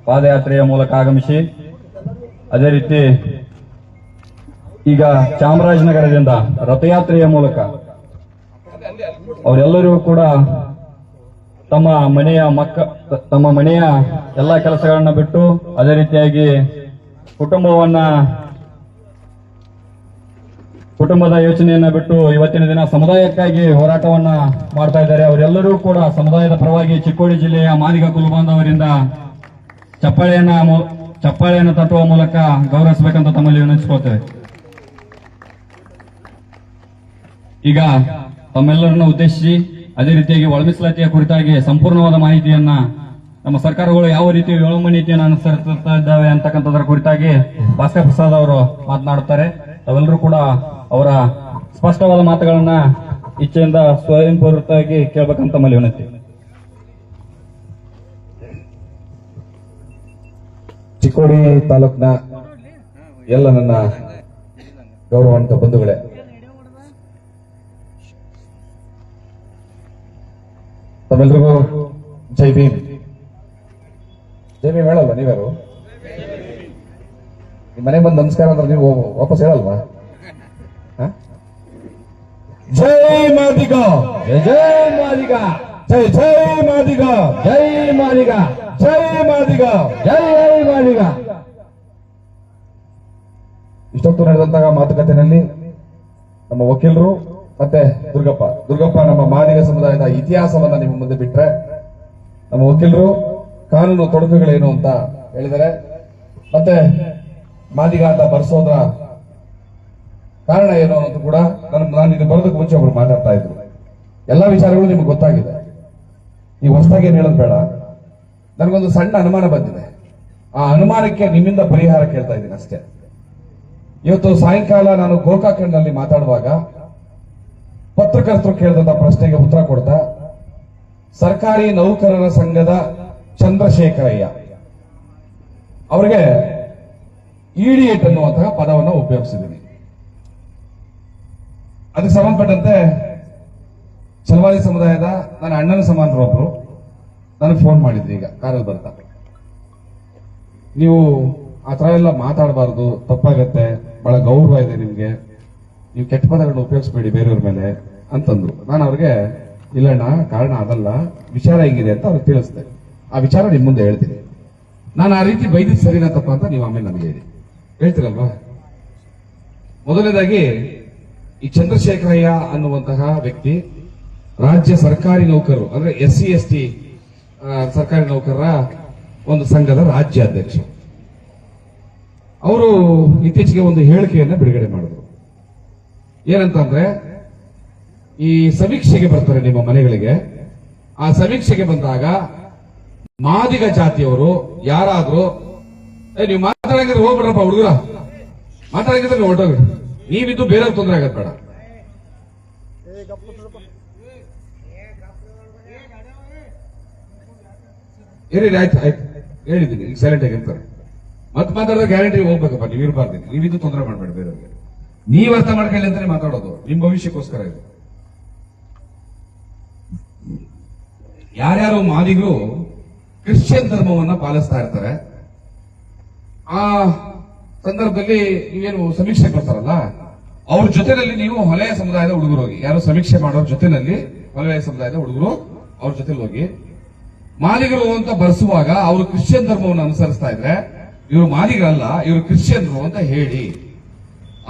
ಪಾದಯಾತ್ರೆಯ ಮೂಲಕ ಆಗಮಿಸಿ ಅದೇ ರೀತಿ ಈಗ ಚಾಮರಾಜನಗರದಿಂದ ರಥಯಾತ್ರೆಯ ಮೂಲಕ ಅವರೆಲ್ಲರೂ ಕೂಡ ತಮ್ಮ ಮನೆಯ ಎಲ್ಲ ಕೆಲಸಗಳನ್ನ ಬಿಟ್ಟು ಅದೇ ರೀತಿಯಾಗಿ ಕುಟುಂಬದ ಯೋಚನೆಯನ್ನ ಬಿಟ್ಟು ಇವತ್ತಿನ ದಿನ ಸಮುದಾಯಕ್ಕಾಗಿ ಹೋರಾಟವನ್ನ ಮಾಡ್ತಾ ಇದ್ದಾರೆ. ಅವರೆಲ್ಲರೂ ಕೂಡ ಸಮುದಾಯದ ಪರವಾಗಿ ಚಿಕ್ಕೋಡಿ ಜಿಲ್ಲೆಯ ಮಾದಿಗ ಕುಲಬಾಂಧವರಿಂದ ಚಪ್ಪಾಳೆಯನ್ನು ತಟ್ಟುವ ಮೂಲಕ ಗೌರವಿಸಬೇಕಂತ ತಮ್ಮಲ್ಲಿ ವಿನಂತಿಸಿಕೊಳ್ತೇವೆ. ಈಗ ತಮ್ಮೆಲ್ಲರನ್ನು ಉದ್ದೇಶಿಸಿ ಅದೇ ರೀತಿಯಾಗಿ ಒಳಮೀಸಲಾತಿಯ ಕುರಿತಾಗಿ ಸಂಪೂರ್ಣವಾದ ಮಾಹಿತಿಯನ್ನ ನಮ್ಮ ಸರ್ಕಾರಗಳು ಯಾವ ರೀತಿ ವಿಳಂಬ ನೀತಿಯನ್ನು ಅನುಸರಿಸುತ್ತಾ ಇದ್ದಾವೆ ಅಂತಕ್ಕಂಥದ್ರ ಕುರಿತಾಗಿ ಭಾಸ್ಕರ್ ಪ್ರಸಾದ್ ಅವರು ಮಾತನಾಡುತ್ತಾರೆ. ತಾವೆಲ್ಲರೂ ಕೂಡ ಅವರ ಸ್ಪಷ್ಟವಾದ ಮಾತುಗಳನ್ನ ಇಚ್ಛೆಯಿಂದ ಸ್ವಯಂಪೂರ್ವಕವಾಗಿ ಕೇಳಬೇಕಂತ ತಮ್ಮಲ್ಲಿ ವಿನಂತಿ. ಚಿಕ್ಕೋಡಿ ತಾಲೂಕಿನ ಎಲ್ಲ ನನ್ನ ಗೌರವಾನ್ವಿತ ಬಂಧುಗಳೇ, ತಮ್ಮೆಲ್ರಿಗೂ ಜೈ ಭೀಮ್. ಜೈ ಭೀಮ್ ಹೇಳಲ್ವಾ ನೀವ್ಯಾರು? ನಿಮ್ಮ ಮನೆಗೆ ಬಂದು ನಮಸ್ಕಾರ ಅಂದ್ರೆ ನೀವು ವಾಪಸ್ ಹೇಳಲ್ವಾ? ಜೈ ಮಾದಿಗ, ಜೈ ಮಾದಿಗ, ಜೈ ಜೈ ಮಾದಿಗ, ಜೈ ಮಾದಿಗ, ಜೈ ಮಾದಿಗ, ಜೈ ಮಾದಿಗ. ಇಷ್ಟೊತ್ತು ನಡೆದಂತಹ ಮಾತುಕತೆಯಲ್ಲಿ ನಮ್ಮ ವಕೀಲರು ಮತ್ತೆ ದುರ್ಗಪ್ಪ ನಮ್ಮ ಮಾದಿಗ ಸಮುದಾಯದ ಇತಿಹಾಸವನ್ನ ನಿಮ್ಮ ಮುಂದೆ ಬಿಟ್ರೆ, ನಮ್ಮ ವಕೀಲರು ಕಾನೂನು ತೊಡಕುಗಳೇನು ಅಂತ ಹೇಳಿದರೆ, ಮತ್ತೆ ಮಾದಿಗ ಅಂತ ಬರ್ಸೋದ ಕಾರಣ ಏನು ಅನ್ನೋದು ಕೂಡ ನಾನು ಇದು ಬರೋದಕ್ಕೆ ಮುಂಚೆ ಒಬ್ರು ಮಾತಾಡ್ತಾ ಇದ್ರು. ಎಲ್ಲಾ ವಿಚಾರಗಳು ನಿಮ್ಗೆ ಗೊತ್ತಾಗಿದೆ. ಈ ಹೊಸದಾಗಿ ಏನ್ ಹೇಳೋದು ಬೇಡ. ನನಗೊಂದು ಸಣ್ಣ ಅನುಮಾನ ಬಂದಿದೆ. ಆ ಅನುಮಾನಕ್ಕೆ ನಿಮ್ಮಿಂದ ಪರಿಹಾರ ಕೇಳ್ತಾ ಇದ್ದೀನಿ ಅಷ್ಟೇ. ಇವತ್ತು ಸಾಯಂಕಾಲ ನಾನು ಗೋಕಾಕನಲ್ಲಿ ಮಾತಾಡುವಾಗ ಪತ್ರಕರ್ತರು ಕೇಳಿದಂತ ಪ್ರಶ್ನೆಗೆ ಉತ್ತರ ಕೊಡ್ತಾ ಸರ್ಕಾರಿ ನೌಕರರ ಸಂಘದ ಚಂದ್ರಶೇಖರಯ್ಯ ಅವರಿಗೆ ಇಡಿಯೇಟ್ ಅನ್ನುವಂತಹ ಪದವನ್ನು ಉಪಯೋಗಿಸಿದ್ದೀನಿ. ಅದಕ್ಕೆ ಸಂಬಂಧಪಟ್ಟಂತೆ ಚಲವಾದಿ ಸಮುದಾಯದ ನನ್ನ ಅಣ್ಣನ ಸಮಾನರೊಬ್ರು ನನಗೆ ಫೋನ್ ಮಾಡಿದ್ರು. ಈಗ ಕಾರಲ್ಲಿ ಬರ್ತಾ, ನೀವು ಆ ತರ ಎಲ್ಲ ಮಾತಾಡಬಾರ್ದು, ತಪ್ಪಾಗತ್ತೆ, ಬಹಳ ಗೌರವ ಇದೆ ನಿಮ್ಗೆ, ನೀವು ಕೆಟ್ಟ ಪದಗಳನ್ನ ಉಪಯೋಗಿಸಬೇಡಿ ಬೇರೆಯವ್ರ ಮೇಲೆ ಅಂತಂದ್ರು. ನಾನು ಅವ್ರಿಗೆ ಇಲ್ಲಣ್ಣ, ಕಾರಣ ಅದಲ್ಲ, ವಿಚಾರ ಹೇಗಿದೆ ಅಂತ ಅವ್ರಿಗೆ ತಿಳಿಸ್ದೆ. ಆ ವಿಚಾರ ನಿಮ್ ಮುಂದೆ ಹೇಳ್ತೀನಿ. ನಾನು ಆ ರೀತಿ ಬೈದಿದ್ದು ಸರಿನಾ ತಪ್ಪ ಅಂತ ನೀವು ಆಮೇಲೆ ನನಗೆ ಹೇಳ್ತೀರಲ್ವಾ. ಮೊದಲನೇದಾಗಿ ಈ ಚಂದ್ರಶೇಖರಯ್ಯ ಅನ್ನುವಂತಹ ವ್ಯಕ್ತಿ ರಾಜ್ಯ ಸರ್ಕಾರಿ ನೌಕರರು ಅಂದ್ರೆ SC/ST ಸರ್ಕಾರಿ ನೌಕರರ ಒಂದು ಸಂಘದ ರಾಜ್ಯ ಅಧ್ಯಕ್ಷ. ಅವರು ಇತ್ತೀಚೆಗೆ ಒಂದು ಹೇಳಿಕೆಯನ್ನ ಬಿಡುಗಡೆ ಮಾಡಿದ್ರು. ಏನಂತಂದ್ರೆ ಈ ಸಮೀಕ್ಷೆಗೆ ಬರ್ತಾರೆ ನಿಮ್ಮ ಮನೆಗಳಿಗೆ. ಆ ಸಮೀಕ್ಷೆಗೆ ಬಂದಾಗ ಮಾದಿಗ ಜಾತಿಯವರು ಯಾರಾದ್ರೂ ನೀವು ಮಾತಾಡಂಗಿದ್ರೆ ಹೋಗ್ಬಿಡ್ರಪ್ಪ ಹುಡುಗರ, ಮಾತಾಡಂಗಿದ್ರೆ ನೀವು ಹೊರಟೋಗ್ರಿ, ನೀವಿದ್ದು ಬೇರೆಯವ್ರಿಗೆ ತೊಂದರೆ ಆಗದ್ ಬೇಡ. ಆಯ್ತು ಹೇಳಿದ್ದೀನಿ, ಈಗ ಸೈಲೆಂಟ್ ಆಗಿರ್ತಾರೆ. ಮತ್ತೆ ಮಾತಾಡಿದ್ರೆ ಗ್ಯಾರಂಟಿ ಹೋಗ್ಬೇಕಪ್ಪ, ನೀವು ಇರಬಾರ್ದು, ನೀವಿದ್ದು ತೊಂದರೆ ಮಾಡಬೇಡ ಬೇರೆಯವ್ರಿಗೆ. ನೀವು ಅರ್ಥ ಮಾಡ್ಕೊಳ್ಳಿ ಅಂತಾನೆ ಮಾತಾಡೋದು, ನಿಮ್ ಭವಿಷ್ಯಕ್ಕೋಸ್ಕರ ಇದು. ಯಾರ್ಯಾರು ಮಾದಿಗರು ಕ್ರಿಶ್ಚಿಯನ್ ಧರ್ಮವನ್ನ ಪಾಲಿಸ್ತಾ ಇರ್ತಾರೆ, ಆ ಸಂದರ್ಭದಲ್ಲಿ ನೀವೇನು ಸಮೀಕ್ಷೆ ಬರ್ತಾರಲ್ಲ, ಅವ್ರ ಜೊತೆನಲ್ಲಿ ನೀವು ಹೊಲೆಯ ಸಮುದಾಯದ ಹುಡುಗರು ಹೋಗಿ, ಯಾರು ಸಮೀಕ್ಷೆ ಮಾಡೋರ ಜೊತೆನಲ್ಲಿ ಹೊಲೆಯ ಸಮುದಾಯದ ಹುಡುಗರು ಅವ್ರ ಜೊತೆಲಿ ಹೋಗಿ ಮಾದಿಗರು ಅಂತ ಬರೆಸುವಾಗ ಅವರು ಕ್ರಿಶ್ಚಿಯನ್ ಧರ್ಮವನ್ನು ಅನುಸರಿಸ್ತಾ ಇದ್ರೆ ಇವರು ಮಾದಿಗರಲ್ಲ, ಇವರು ಕ್ರಿಶ್ಚಿಯನ್ರು ಅಂತ ಹೇಳಿ.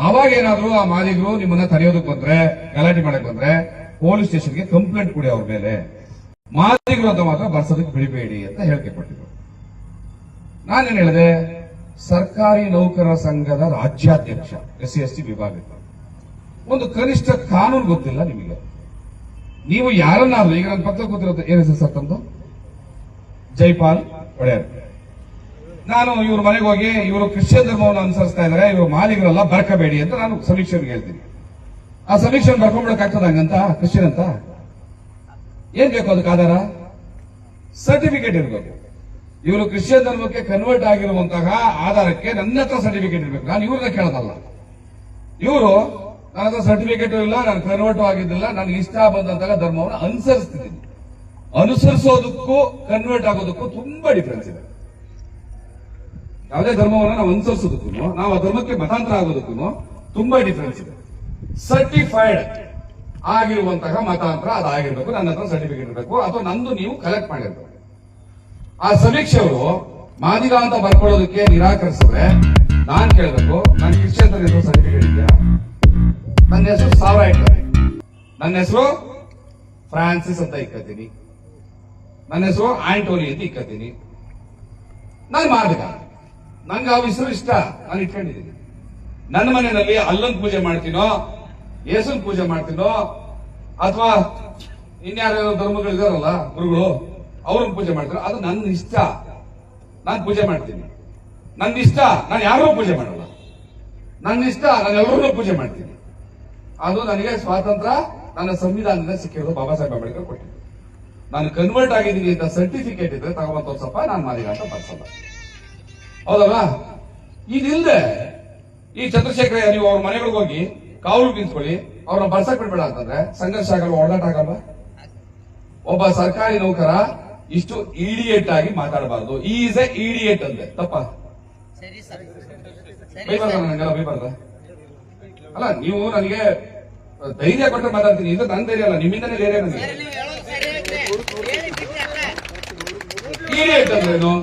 ಆವಾಗ ಏನಾದ್ರು ಆ ಮಾದಿಗರು ನಿಮ್ಮನ್ನ ತಡೆಯೋದಕ್ಕೆ ಬಂದ್ರೆ, ಗಲಾಟೆ ಮಾಡಕ್ ಬಂದ್ರೆ ಪೊಲೀಸ್ ಸ್ಟೇಷನ್ಗೆ ಕಂಪ್ಲೇಂಟ್ ಕೊಡಿ ಅವ್ರ ಮೇಲೆ. ಮಾದಿಗರು ಅಂತ ಮಾತ್ರ ಬರ್ಸೋದಕ್ಕೆ ಬಿಡಬೇಡಿ ಅಂತ ಹೇಳಿಕೆ ಕೊಟ್ಟಿದ್ರು. ನಾನೇನ್ ಹೇಳಿದೆ, ಸರ್ಕಾರಿ ನೌಕರರ ಸಂಘದ ರಾಜ್ಯಾಧ್ಯಕ್ಷ SC/ST ವಿಭಾಗದ ಒಂದು ಕನಿಷ್ಠ ಕಾನೂನು ಗೊತ್ತಿಲ್ಲ ನಿಮಗೆ. ನೀವು ಯಾರನ್ನಾದ್ರೂ, ಈಗ ನನ್ನ ಪಕ್ಕ ಕೂತಿರೋದು ಏನ್ ಹೆಸರು ಸರ್ ತಂದು, ಜೈಪಾಲ್ ಒಡೆಯರ್. ನಾನು ಇವ್ರ ಮನೆಗೆ ಹೋಗಿ ಇವರು ಕ್ರಿಶ್ಚಿಯನ್ ಧರ್ಮವನ್ನು ಅನುಸರಿಸ್ತಾ ಇದ್ದಾರೆ, ಇವರು ಮಾದಿಗರಲ್ಲ, ಬರ್ಕಬೇಡಿ ಅಂತ ನಾನು ಸಮೀಕ್ಷೆಗೆ ಹೇಳ್ತೀನಿ. ಆ ಸಮೀಕ್ಷೆ ಬರ್ಕೊಂಡ್ಬಿಡಕ್ಕಾಗ್ತದ ಹಂಗಂತ ಕ್ರಿಶ್ಚಿಯನ್ ಅಂತ? ಏನ್ ಬೇಕು ಅದಕ್ಕೆ ಆಧಾರ? ಸರ್ಟಿಫಿಕೇಟ್ ಇರಬೇಕು. ಇವರು ಕ್ರಿಶ್ಚಿಯನ್ ಧರ್ಮಕ್ಕೆ ಕನ್ವರ್ಟ್ ಆಗಿರುವಂತಹ ಆಧಾರಕ್ಕೆ ನನ್ನ ಹತ್ರ ಸರ್ಟಿಫಿಕೇಟ್ ಇರಬೇಕು. ನಾನು ಇವ್ರನ್ನ ಕೇಳೋದಲ್ಲ. ಇವರು ನನ್ನ ಹತ್ರ ಸರ್ಟಿಫಿಕೇಟ್ ಇಲ್ಲ, ನಾನು ಕನ್ವರ್ಟ್ ಆಗಿದ್ದಿಲ್ಲ, ನನಗೆ ಇಷ್ಟ ಬಂದಂತಹ ಧರ್ಮವನ್ನು ಅನುಸರಿಸ್ತಿದ್ದೀನಿ. ಅನುಸರಿಸೋದಕ್ಕೂ ಕನ್ವರ್ಟ್ ಆಗೋದಕ್ಕೂ ತುಂಬಾ ಡಿಫರೆನ್ಸ್ ಇದೆ. ಯಾವುದೇ ಧರ್ಮವನ್ನು ನಾವು ಅನುಸರಿಸೋದಕ್ಕೂ, ನಾವು ಆ ಧರ್ಮಕ್ಕೆ ಮತಾಂತರ ಆಗೋದಕ್ಕೂ ತುಂಬಾ ಡಿಫರೆನ್ಸ್ ಇದೆ. ಸರ್ಟಿಫೈಡ್ ಆಗಿರುವಂತಹ ಮತಾಂತರ ಅದಾಗಿರ್ಬೇಕು, ನನ್ನ ಹತ್ರ ಸರ್ಟಿಫಿಕೇಟ್ ಇರಬೇಕು, ಅಥವಾ ನಂದು ನೀವು ಕಲೆಕ್ಟ್ ಮಾಡಿರ್ಬೇಕು. ಆ ಸಮೀಕ್ಷೆಯವರು ಮಾದಿಗ ಅಂತ ಬರ್ಕೊಳ್ಳೋದಕ್ಕೆ ನಿರಾಕರಿಸಿದ್ರೆ ನಾನ್ ಕೇಳಬೇಕು, ನಾನು ಕ್ರಿಶ್ಚಿಯನ್ ಹೆಸರು ಸರ್ಟಿಫಿಕೇಟ್ ಇದೆಯಾ? ನನ್ನ ಹೆಸರು ಸಾವಿರ ಇಟ್ಟಾರೆ, ನನ್ನ ಹೆಸರು ಫ್ರಾನ್ಸಿಸ್ ಅಂತ ಇಕ್ಕತ್ತೀನಿ, ನನ್ನ ಹೆಸರು ಆಂಟೋನಿ ಅಂತ ಇಕ್ಕತ್ತೀನಿ. ನಾನು ಮಾದಿಗ, ನಂಗೆ ಆ ಹೆಸರು ಇಷ್ಟ, ನಾನು ಇಟ್ಕೊಂಡಿದ್ದೀನಿ. ನನ್ನ ಮನೆಯಲ್ಲಿ ಅಲ್ಲನ್ ಪೂಜೆ ಮಾಡ್ತೀನೋ, ಯೇಸುನ್ ಪೂಜೆ ಮಾಡ್ತೀನೋ, ಅಥವಾ ಇನ್ಯಾರ ಧರ್ಮಗಳಿದಾರಲ್ಲ ಗುರುಗಳು, ಅವ್ರನ್ನ ಪೂಜೆ ಮಾಡ್ತೀನೋ, ಅದು ನನ್ನ ಇಷ್ಟ, ನಾನು ಪೂಜೆ ಮಾಡ್ತೀನಿ. ನನ್ನ ಇಷ್ಟ, ನಾನು ಯಾರೂ ಪೂಜೆ ಮಾಡಲ್ಲ. ನನ್ನ ಇಷ್ಟ, ನಾನು ಎಲ್ಲರನ್ನೂ ಪೂಜೆ ಮಾಡ್ತೀನಿ. ಅದು ನನಗೆ ಸ್ವಾತಂತ್ರ್ಯ ನನ್ನ ಸಂವಿಧಾನದಿಂದ ಸಿಕ್ಕಿರೋದು, ಬಾಬಾ ಸಾಹೇಬ್ ಅಂಬೇಡ್ಕರ್ ಕೊಟ್ಟಿದ್ದು. ನಾನು ಕನ್ವರ್ಟ್ ಆಗಿದ್ದೀನಿ ಅಂತ ಸರ್ಟಿಫಿಕೇಟ್ ಇದ್ರೆ ತಗೊಂಬಂತ ಸ್ವಲ್ಪ ನಾನು ಮಾದಿಗ ಅಂತ ಬರ್ಸಲ್ಲ, ಹೌದಲ್ಲ? ಇದಿಲ್ಲದೆ ಈ ಚಂದ್ರಶೇಖರಯ್ಯ ನೀವು ಅವ್ರ ಮನೆಗಳಿಗೆ ಹೋಗಿ ಕಾವಲು ಬೀಳ್ಕೊಳ್ಳಿ, ಅವ್ರನ್ನ ಬರ್ಸಕ್ ಬಿಡ್ಬೇಡ ಅಂತಂದ್ರೆ ಸಂಘರ್ಷ ಆಗಲ್ಲ, ಒಡಾಟ ಆಗಲ್ಲ? ಒಬ್ಬ ಸರ್ಕಾರಿ ನೌಕರ ಇಷ್ಟು ಇಡಿಯೇಟ್ ಆಗಿ ಮಾತಾಡಬಾರದು. ಈಸ್ ಎ ಇಡಿಯೇಟ್ ಅಂತೆ, ತಪ್ಪ? ಬೈಬಾರ್ದ ನನಗೆಲ್ಲ, ಬೈಬಾರ್ದ? ಅಲ್ಲ, ನೀವು ನನಗೆ ಧೈರ್ಯ ಕೊಟ್ಟರೆ ಮಾತಾಡ್ತೀನಿ, ಇದು ನನ್ನ ಧೈರ್ಯ ಅಲ್ಲ, ನಿಮ್ಮಿಂದನೇ ಧೈರ್ಯ ನನಗೆ. ಇಡಿಯೇಟ್ ಅಂದ್ರೇನು?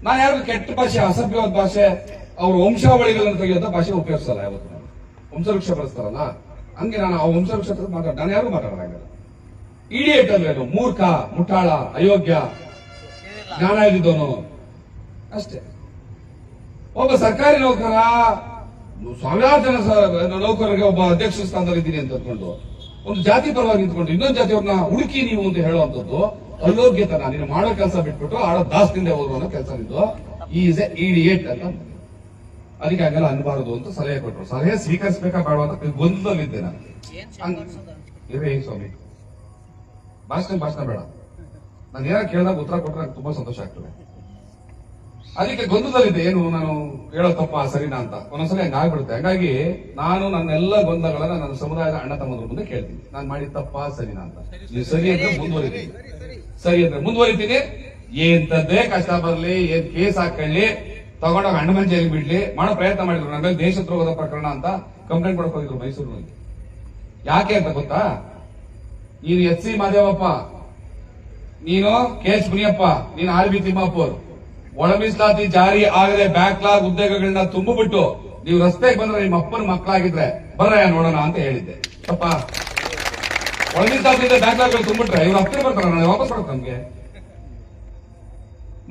ನಾನು ಯಾರು ಕೆಟ್ಟ ಭಾಷೆ, ಅಸಭ್ಯವಾದ ಭಾಷೆ, ಅವ್ರ ವಂಶಾವಳಿಗಳನ್ನು ತೆಗೆಯುವಂತ ಭಾಷೆ ಉಪಯೋಗಿಸಲ್ಲ. ಯಾವತ್ತು ನಾನು ವಂಶವೃಕ್ಷ ಬಳಸ್ತಾರಲ್ಲ, ಹಂಗೆ ನಾನು ಆ ವಂಶವೃಕ್ಷ ಮಾತಾಡ, ನಾನು ಯಾರು ಮಾತಾಡೋದಾಗಲ್ಲ. ಇಡಿಯೇಟ್ ಅಂದ್ರೇನು? ಮೂರ್ಖ, ಮುಟ್ಟಾಳ, ಅಯೋಗ್ಯ, ಜ್ಞಾನ ಇದ್ದಿದ್ದವನು ಅಷ್ಟೇ. ಒಬ್ಬ ಸರ್ಕಾರಿ ನೌಕರ, ಸಾವಿರಾರು ಜನ ನೌಕರರಿಗೆ ಒಬ್ಬ ಅಧ್ಯಕ್ಷ ಸ್ಥಾನದಲ್ಲಿ ಇದ್ದೀನಿ ಅಂತ ಅಂದ್ಕೊಂಡು ಒಂದು ಜಾತಿ ಪರವಾಗಿ ನಿಂತ್ಕೊಂಡು ಇನ್ನೊಂದು ಜಾತಿಯವ್ರನ್ನ ಹುಡುಕಿ ನೀವು ಅಂತ ಹೇಳುವಂತದ್ದು ಅಯೋಗ್ಯತನ. ನೀನು ಮಾಡೋ ಕೆಲಸ ಬಿಟ್ಬಿಟ್ಟು ಆಡೋ ದಾಸ್ತಿಂದ ಹೋದ್ರು ಅನ್ನೋ ಕೆಲಸ ನಿಂದು ಈಸ್ ಎ ಇಡಿಯೇಟ್ ಅಂತ. ಅದಕ್ಕೆ ಹಂಗೆಲ್ಲ ಅನ್ಬಾರದು ಅಂತ ಸಲಹೆ ಕೊಟ್ಟರು. ಸಲಹೆ ಸ್ವೀಕರಿಸಬೇಕಾ ಬೇಡ ಅಂತ ಗೊಂದಲಲ್ಲಿದ್ದೆ ನಾನು. ಇರೇ ಸ್ವಾಮಿ, ಭಾಷಣ ಬೇಡ, ನಾನು ಏನಾರು ಕೇಳಿದಾಗ ಉತ್ತರ ಕೊಟ್ಟರೆ ನಂಗೆ ತುಂಬಾ ಸಂತೋಷ ಆಗ್ತದೆ. ಅದಕ್ಕೆ ಗೊಂದಲಲ್ಲಿದ್ದೆ, ಏನು ನಾನು ಹೇಳೋ ತಪ್ಪ ಸರಿನಾ ಅಂತ. ಒಂದೊಂದ್ಸಲ ಹಂಗ ಆಗ್ಬಿಡುತ್ತೆ. ಹಾಗಾಗಿ ನಾನು ನನ್ನೆಲ್ಲ ಗೊಂದಲಗಳನ್ನ ನನ್ನ ಸಮುದಾಯದ ಅಣ್ಣ ತಮ್ಮದ್ರ ಮುಂದೆ ಕೇಳ್ತೀನಿ, ನಾನು ಮಾಡಿದ ತಪ್ಪ ಸರಿನಾ ಅಂತ. ನೀವು ಸರಿ ಅಂದ್ರೆ ಮುಂದುವರಿತೀನಿ, ಸರಿ ಅಂದ್ರೆ ಮುಂದುವರಿತೀನಿ. ಎಂತದ್ದೇ ಕಷ್ಟ ಬರ್ಲಿ, ಏನ್ ಕೇಸ್ ಹಾಕೊಳ್ಳಿ, ತಗೊಂಡೋಗ ಅಣ್ಣ ಮನೆ ಜೈಲಿಗೆ ಬಿಡ್ಲಿ, ಮಾಡೋ ಪ್ರಯತ್ನ ಮಾಡಿದ್ರು. ನನ್ನ ಮೇಲೆ ದೇಶದ್ರೋಹದ ಪ್ರಕರಣ ಅಂತ ಕಂಪ್ಲೇಂಟ್ ಕೊಡಕ್ ಹೋಗಿದ್ರು ಮೈಸೂರಿನಲ್ಲಿ. ಯಾಕೆ ಅಂತ ಗೊತ್ತಾ? ನೀನು SC ಮಾದೇವಪ್ಪ, ನೀನು KH ಮುನಿಯಪ್ಪ, ನೀನು RB ತಿಮ್ಮಾಪುರ್, ಒಳ ಮೀಸಲಾತಿ ಜಾರಿ ಆಗದೆ ಬ್ಯಾಕ್ಲಾಗ್ ಹುದ್ದೆಗಳನ್ನ ತುಂಬಿಬಿಟ್ಟು ನೀವು ರಸ್ತೆಗೆ ಬಂದ್ರೆ ನಿಮ್ಮ ಅಪ್ಪನ ಮಕ್ಕಳಾಗಿದ್ರೆ ಬರ್ರಯ್ಯ ನೋಡೋಣ ಅಂತ ಹೇಳಿದ್ದೆ. ತಪ್ಪ? ಒಳ ಮೀಸಲಾತಿ ಬ್ಯಾಕ್ಲಾಗ್ಗಳು ತುಂಬಿಟ್ರೆ ಇವ್ರು ಅಪ್ಪನ ಬರ್ತಾರ, ನಾಳೆ ವಾಪಸ್ ಬರುತ್ತೆ ನಮ್ಗೆ.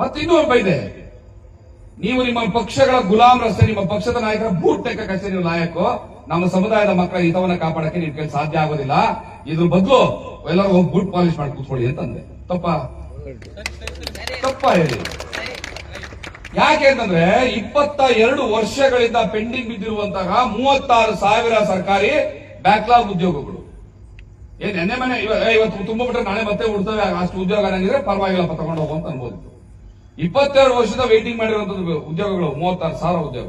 ಮತ್ತೆ ಇನ್ನೂ ಬೈದೆ, ನೀವು ನಿಮ್ಮ ಪಕ್ಷಗಳ ಗುಲಾಮ್ ರಸ್ತೆ, ನಿಮ್ಮ ಪಕ್ಷದ ನಾಯಕರ ಬೂಟ್ ತೆಕ್ಕಷ್ಟೇ ನೀವು ನಾಯಕರು. ನಮ್ಮ ಸಮುದಾಯದ ಮಕ್ಕಳ ಹಿತವನ್ನ ಕಾಪಾಡಕ್ಕೆ ನಿಮ್ ಕೈ ಸಾಧ್ಯ ಆಗೋದಿಲ್ಲ. ಇದ್ರ ಬದಲು ಎಲ್ಲರೂ ಹೋಗಿ ಬೂಟ್ ಪಾಲಿಶ್ ಮಾಡಿ ಕೂತ್ಕೊಳ್ಳಿ ಅಂತಂದೆ. ತಪ್ಪ ಹೇಳಿ? ಯಾಕೆ ಅಂತಂದ್ರೆ 22 ವರ್ಷಗಳಿಂದ ಪೆಂಡಿಂಗ್ ಬಿದ್ದಿರುವಂತಹ 36,000 ಸರ್ಕಾರಿ ಬ್ಯಾಕ್ಲಾಗ್ ಉದ್ಯೋಗಗಳು ಏನ್ ನೆನ್ನೆ ಮನೆ ಇವತ್ತು ತುಂಬಿಬಿಟ್ರೆ ನಾಳೆ ಮತ್ತೆ ಉಡ್ತವೆ, ಅಷ್ಟು ಉದ್ಯೋಗ ನನಗಿದ್ರೆ ಪರವಾಗಿಲ್ಲಪ್ಪ ತಗೊಂಡು ಹೋಗು ಅಂತ ಅನ್ಬೋದು. 22 ವರ್ಷದ ವೇಟಿಂಗ್ ಮಾಡಿರುವಂತದ್ದು ಉದ್ಯೋಗಗಳು 36,000 ಉದ್ಯೋಗ.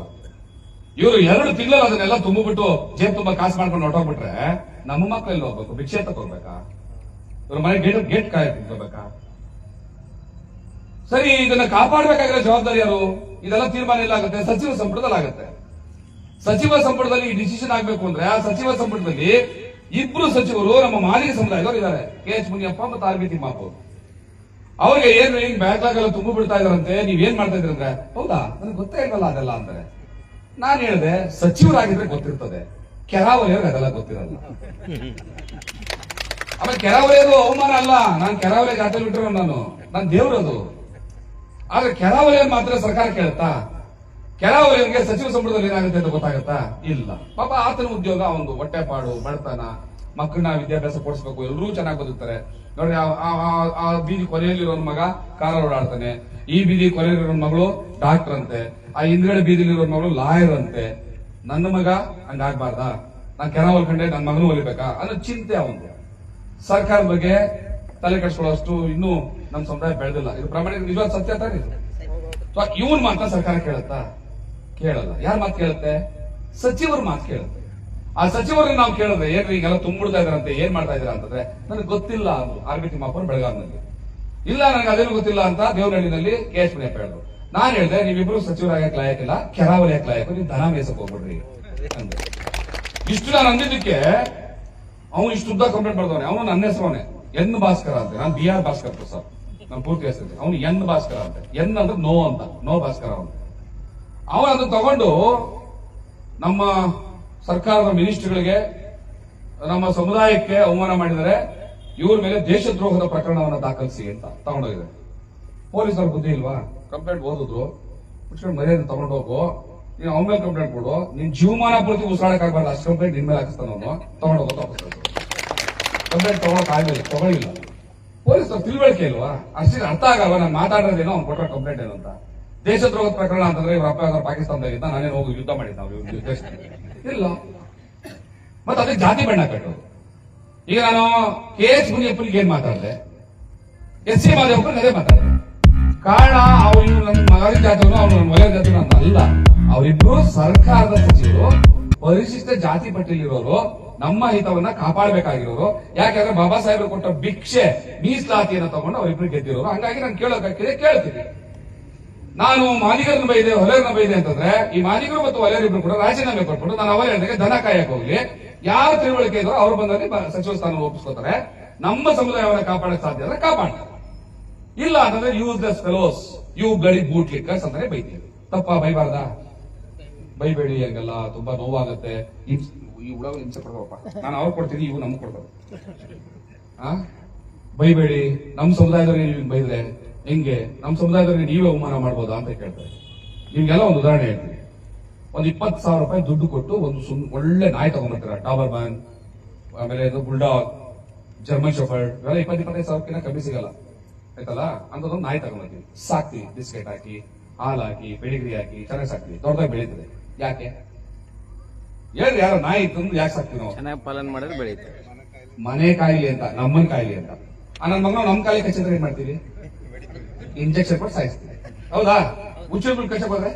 ಇವರು 2 ತಿಂಗಳಲ್ಲಿ ಅದನ್ನೆಲ್ಲ ತುಂಬಿಬಿಟ್ಟು ಜೇಬ್ ತುಂಬಾ ಕಾಸು ಮಾಡ್ಕೊಂಡು ಹೊರಟೋಗ್ಬಿಟ್ರೆ ನಮ್ಮ ಮಕ್ಕಳೆಲ್ಲ ಹೋಗ್ಬೇಕು? ಭಿಕ್ಷೆ ತಗೋಬೇಕಾ? ಇವ್ರ ಮನೆ ಗೇಟ್ ಕಾಯಬೇಕಾ? ಸರಿ, ಇದನ್ನ ಕಾಪಾಡಬೇಕಾಗಿರೋ ಜವಾಬ್ದಾರಿ ಯಾರು? ಇದೆಲ್ಲ ತೀರ್ಮಾನ ಎಲ್ಲ ಆಗುತ್ತೆ ಸಚಿವ ಸಂಪುಟದಲ್ಲಿ ಆಗುತ್ತೆ. ಸಚಿವ ಸಂಪುಟದಲ್ಲಿ ಈ ಡಿಸಿಷನ್ ಆಗ್ಬೇಕು ಅಂದ್ರೆ ಆ ಸಚಿವ ಸಂಪುಟದಲ್ಲಿ 2 ಸಚಿವರು ನಮ್ಮ ಮಾದಿಗ ಸಮುದಾಯದವರು ಇದ್ದಾರೆ, KH ಮುನಿಯಪ್ಪ ಮತ್ತು RB ತಿಮ್ಮಾಪುರ್. ಅವ್ರಿಗೆ ಏನು ಹಿಂಗ್ ಬ್ಯಾಕ್ಲಾಗ್ ಎಲ್ಲ ತುಂಬ ಬಿಡ್ತಾ ಇದಾರಂತೆ, ನೀವೇನ್ ಮಾಡ್ತಾ ಇದ್ರಿ ಅಂದ್ರೆ, ಹೌದಾ ನನಗೆ ಗೊತ್ತೇ ಇಲ್ವಲ್ಲ ಅದೆಲ್ಲ ಅಂತಾರೆ. ನಾನ್ ಹೇಳಿದೆ, ಸಚಿವರಾಗಿದ್ರೆ ಗೊತ್ತಿರ್ತದೆ, ಕೆರಾವಲಿಯವ್ರಿಗೆ ಅದೆಲ್ಲ ಗೊತ್ತಿರಲ್ಲ. ಆಮೇಲೆ ಕೆರಾವಲಿಯದು ಅವಮಾನ ಅಲ್ಲ, ನಾನು ಕೆರಾವಲಿ ಜಾತಿ ಬಿಟ್ಟಿರೋ ನಾನು ದೇವ್ರದು. ಆದ್ರೆ ಕೆರಾವಲಿಯನ್ ಮಾತ್ರ ಸರ್ಕಾರ ಕೇಳುತ್ತಾ? ಕೆರಾವಲಿಯನ್ಗೆ ಸಚಿವ ಸಂಪುಟದಲ್ಲಿ ಏನಾಗುತ್ತೆ ಅಂತ ಗೊತ್ತಾಗತ್ತಾ? ಇಲ್ಲ. ಪಾಪ ಆತನ ಉದ್ಯೋಗ, ಒಂದು ಹೊಟ್ಟೆಪಾಡು, ಬಡತನ, ಮಕ್ಕಳನ್ನ ವಿದ್ಯಾಭ್ಯಾಸ ಕೊಡಿಸ್ಬೇಕು, ಎಲ್ಲರೂ ಚೆನ್ನಾಗಿ ಬದುಕ್ತಾರೆ. ನೋಡ್ರಿ, ಆ ಬೀದಿ ಕೊನೆಯಲ್ಲಿರೋ ಮಗ ಕಾರ ಓಡಾಡ್ತಾನೆ, ಈ ಬೀದಿ ಕೊನೆಯಲ್ಲಿರೋ ಮಗಳು ಡಾಕ್ಟರ್ ಅಂತೆ, ಆ ಹಿಂದ್ಗಡೆ ಬೀದಿಲಿರೋ ಮಗಳು ಲಾಯರ್ ಅಂತೆ. ನನ್ನ ಮಗ ಹಂಗಾಗ್ಬಾರ್ದಾ? ನಾನ್ ಕೆರಾವಲ್ ಕಂಡೆ ನನ್ನ ಮಗನೂ ಹೊಲಿಬೇಕಾ ಅನ್ನೋ ಚಿಂತೆ ಅವನು. ಸರ್ಕಾರದ ಬಗ್ಗೆ ತಲೆ ಕೆಡಿಸ್ಕೊಳ್ಳೋಷ್ಟು ಇನ್ನೂ ನಮ್ಮ ಸಮುದಾಯ ಬೆಳೆದಿಲ್ಲ. ಇದು ಪ್ರಾಮಾಣಿಕ ನಿಜವಾದ ಸತ್ಯ ತಾನೆ. ಇವನ್ ಮಾತ್ರ ಸರ್ಕಾರ ಕೇಳುತ್ತಾ? ಕೇಳಲ್ಲ. ಯಾರ ಮಾತು ಕೇಳುತ್ತೆ? ಸಚಿವರ ಮಾತು ಕೇಳುತ್ತೆ. ಆ ಸಚಿವರನ್ನ ನಾವು ಕೇಳಿದ್ರೆ, ಏನ್ರಿ ಈಗೆಲ್ಲ ತುಂಬಿಡ್ತಾ ಇದಾರಂತೆ, ಏನ್ ಮಾಡ್ತಾ ಇದಾರೆ ಅಂತಂದ್ರೆ, ನನಗೆ ಗೊತ್ತಿಲ್ಲ ಅಂದ್ರು RB ತಿಮ್ಮಾಪುರ್ ಬೆಳಗಾವಿನಲ್ಲಿ. ಇಲ್ಲ, ನನಗೆ ಅದೇನು ಗೊತ್ತಿಲ್ಲ ಅಂತ ದೇವನಹಳ್ಳಿನಲ್ಲಿ KH ಮುನಿಯಪ್ಪ ಹೇಳಿದ್ರು. ನಾನ್ ಹೇಳಿದೆ, ನೀವಿಬ್ರು ಸಚಿವರಾಗಕ್ಕೆ ಲಾಯಕ್ಕಿಲ್ಲ, ಕೆರಾವಲಿಯಕ್ಕೆ ಲಾಯಕು, ನೀವು ದನ ಮೇಸಕ್ ಹೋಗ್ಬಿಡ್ರಿ ಅಂದ್ರೆ. ಇಷ್ಟು ನಾನು ಅಂದಿದ್ದಕ್ಕೆ ಅವನು ಇಷ್ಟು ಉದ್ದ ಕಂಪ್ಲೇಂಟ್ ಬರ್ದವನೆ. ಅವನು ನನ್ನ ಹೆಸರವನೇ, N ಭಾಸ್ಕರ ಅಂತೆ. ನಾನು BR ಭಾಸ್ಕರ್ ಪ್ರಸಾದ್, ನಾನು ಪೂರ್ತಿ ಹೆಸರು. ಅವನು N ಭಾಸ್ಕರ ಅಂತೆ. N ಅಂದ್ರೆ ನೋ ಅಂತ, ನೋ ಭಾಸ್ಕರ ಅವನು. ಅವನು ಅದನ್ನ ತಗೊಂಡು ನಮ್ಮ ಸರ್ಕಾರದ ಮಿನಿಸ್ಟರ್ಗಳಿಗೆ, ನಮ್ಮ ಸಮುದಾಯಕ್ಕೆ ಅವಮಾನ ಮಾಡಿದರೆ, ಇವ್ರ ಮೇಲೆ ದೇಶದ್ರೋಹದ ಪ್ರಕರಣವನ್ನು ದಾಖಲಿಸಿ ಅಂತ ತಗೊಂಡೋಗಿದೆ. ಪೊಲೀಸರ ಬುದ್ಧಿ ಇಲ್ವಾ? ಕಂಪ್ಲೇಂಟ್ ಓದಿದ್ರು, ಮುಚ್ಕೊಂಡು ಮರ್ಯಾದೆ ತಗೊಂಡು ಹೋಗು, ನೀನು ಅವನ ಮೇಲೆ ಕಂಪ್ಲೇಂಟ್ ಕೊಡು, ನಿನ್ ಜೀವಮಾನ ಪೂರ್ತಿ ಉಸಿರಾಡಕ್ಕಾಗಬಾರ್ದು, ಅಷ್ಟು ಕಂಪ್ಲೇಂಟ್ ನಿನ್ ಮೇಲೆ ಹಾಕಿಸ್ತಾನ ಅವನು. ತಗೊಂಡೋಗೋ ಕಂಪ್ಲೇಂಟ್ ತಗೊಳಕ್ ಆಗಿಲ್ಲ, ತಗೊಳ್ಳಿಲ್ಲ. ಪೊಲೀಸರು ತಿಳುವಳಿಕೆ ಇಲ್ವಾ? ಅಷ್ಟೇ ಅರ್ಥ ಆಗಲ್ವಾ ನಾನು ಮಾತಾಡೋದೇನೋ, ಅವ್ನು ಕೊಟ್ಟರೆ ಕಂಪ್ಲೇಂಟ್ ಏನು ಅಂತ? ದೇಶದ್ರೋಹದ ಪ್ರಕರಣ ಅಂತಂದ್ರೆ ಇವ್ರ ಅಪ್ಪ ಪಾಕಿಸ್ತಾನದಾಗಿದ್ದ, ನಾನೇನು ಹೋಗಿ ಯುದ್ಧ ಮಾಡಿದ್ದ ಅವ್ರು ದೇಶದಲ್ಲಿ ಇಲ್ಲ. ಮತ್ತೆ ಅದಕ್ಕೆ ಜಾತಿ ಬಣ್ಣ ಕಟ್ಟೋದು. ಈಗ ನಾನು KH ಮುನಿಯಪ್ಪನಿಗೆ ಏನ್ ಮಾತಾಡಿದೆ, SC ಮಾದೇವಪ್ಪನಿಗೆ ಅದೇ ಮಾತಾಡಿದೆ. ಕಾರಣ ಅವ್ರು ನನ್ನ ಮಗನ ಜಾತಿಯವನು, ಅವ್ನು ನನ್ನ ಮಗನ ಜಾತಿಯವನು ಅಂತ ಅಲ್ಲ. ಅವರಿಬ್ರು ಸರ್ಕಾರದ ಸಚಿವರು, ಪರಿಶಿಷ್ಟ ಜಾತಿ ಪಟ್ಟಿಯಲ್ಲಿರೋರು, ನಮ್ಮ ಹಿತವನ್ನ ಕಾಪಾಡಬೇಕಾಗಿರೋರು. ಯಾಕಂದ್ರೆ ಬಾಬಾ ಸಾಹೇಬರು ಕೊಟ್ಟ ಭಿಕ್ಷೆ ಮೀಸಲಾತಿಯನ್ನು ತಗೊಂಡು ಅವರಿಬ್ರು ಗೆದ್ದಿರೋರು. ಹಂಗಾಗಿ ನಾನು ಕೇಳ್ತೀನಿ. ನಾನು ಮಾದಿಗರನ್ನ ಬೈದೆ, ಹೊಲೆಯರನ್ನ ಬೈದೆ ಅಂತಂದ್ರೆ, ಈ ಮಾದಿಗರು ಮತ್ತು ಹೊಲೆಯರಿಬ್ರು ಕೂಡ ರಾಜೀನಾಮೆ ಕೊಟ್ಬಿಟ್ಟು ನಾನು ಅವರ ಹೇಳಿದಾಗ ದನ ಕಾಯಕ್ ಹೋಗ್ಲಿ, ಯಾರು ತಿಳುವಳಿಕೆ ಇದ್ರು ಅವ್ರು ಬಂದಲ್ಲಿ ಸಚಿವ ಸ್ಥಾನ ಒಪ್ಪಿಸ್ಕೋತಾರೆ. ನಮ್ಮ ಸಮುದಾಯವನ್ನು ಕಾಪಾಡಕ್ ಸಾಧ್ಯ ಅಂದ್ರೆ ಕಾಪಾಡ್ತಾರೆ. ಇಲ್ಲ ಅಂತಂದ್ರೆ useless fellows, you bloody boot lickers ಅಂತಾನೆ ಬೈತೀವಿ. ತಪ್ಪ? ಬೈಬಾರ್ದಾ? ಬೈಬೇಡಿ, ಹಂಗೆಲ್ಲ ತುಂಬಾ ನೋವಾಗುತ್ತೆ. ಈ ಉಳವ ಹಿಂಸೆ ಕೊಡ್ಬೇಕಪ್ಪ, ನಾನು ಅವ್ರು ಕೊಡ್ತೀನಿ, ಇವು ನಮ್ಗೆ ಕೊಡ್ತಾರೆ. ಬೈಬೇಡಿ, ನಮ್ಮ ಸಮುದಾಯದವ್ರಿಗೆ ನೀವು ಬೈದ್ರೆ ಹೆಂಗೆ? ನಮ್ಮ ಸಮುದಾಯದವ್ರಿಗೆ ನೀವೇ ಅವಮಾನ ಮಾಡ್ಬೋದಾ ಅಂತ ಕೇಳ್ತಾರೆ. ನಿಮ್ಗೆಲ್ಲ ಒಂದು ಉದಾಹರಣೆ ಹೇಳ್ತೀನಿ. ಒಂದು 20,000 ರೂಪಾಯಿ ದುಡ್ಡು ಕೊಟ್ಟು ಒಂದು ಒಳ್ಳೆ ನಾಯಿ ತಗೊಂಡ್ಬರ್ತೀರ, ಡಾಬರ್ಮನ್, ಆಮೇಲೆ ಬುಲ್ಡಾಗ್, ಜರ್ಮನ್ ಶೆಫರ್ಡ್, ಇವೆಲ್ಲ 20-25 ಸಾವಿರಕ್ಕಿಂತ ಕಮ್ಮಿ ಸಿಗಲ್ಲ, ಆಯ್ತಲ್ಲ? ಅಂತದೊಂದು ನಾಯಿ ತಗೊಂಡ್ಬರ್ತೀವಿ, ಸಾಕ್ತಿವಿ, ಬಿಸ್ಕೆಟ್ ಹಾಕಿ, ಹಾಲು ಹಾಕಿ, ಪೆಡಿಗ್ರಿ ಹಾಕಿ, ಚೆನ್ನಾಗಿ ಸಾಕ್ತಿವಿ, ದೊಡ್ಡದಾಗಿ ಬೆಳೀತದೆ. ಯಾಕೆ ಹೇಳ್ರಿ? ಯಾರೋ ನಾಯಿ ತಂದು ಯಾಕೆ ಸಾಕ್ತಿವಿ ನಾವು? ಚೆನ್ನಾಗಿ ಪಾಲನೆ ಮಾಡಿದ್ರೆ ಬೆಳೀತದೆ. ಮನೆ ಕಾಯಿಲೆ ಅಂತ, ನಮ್ಮನ್ ಕಾಯಿಲೆ ಅಂತ. ನನ್ನ ಮಗನ ನಮ್ ಕಾಯಿಲೆ ಕಚ್ಚಿದ್ರೆ ಏನ್ ಮಾಡ್ತೀವಿ? ಇಂಜೆಕ್ಷನ್ ಕೊಟ್ಟು ಸಾಯಿಸ್ತೀವಿ, ಹೌದಾ? ಹುಚ್ಚುಗಳು ಕಚ್ಚ ಹೋದ್ರೆ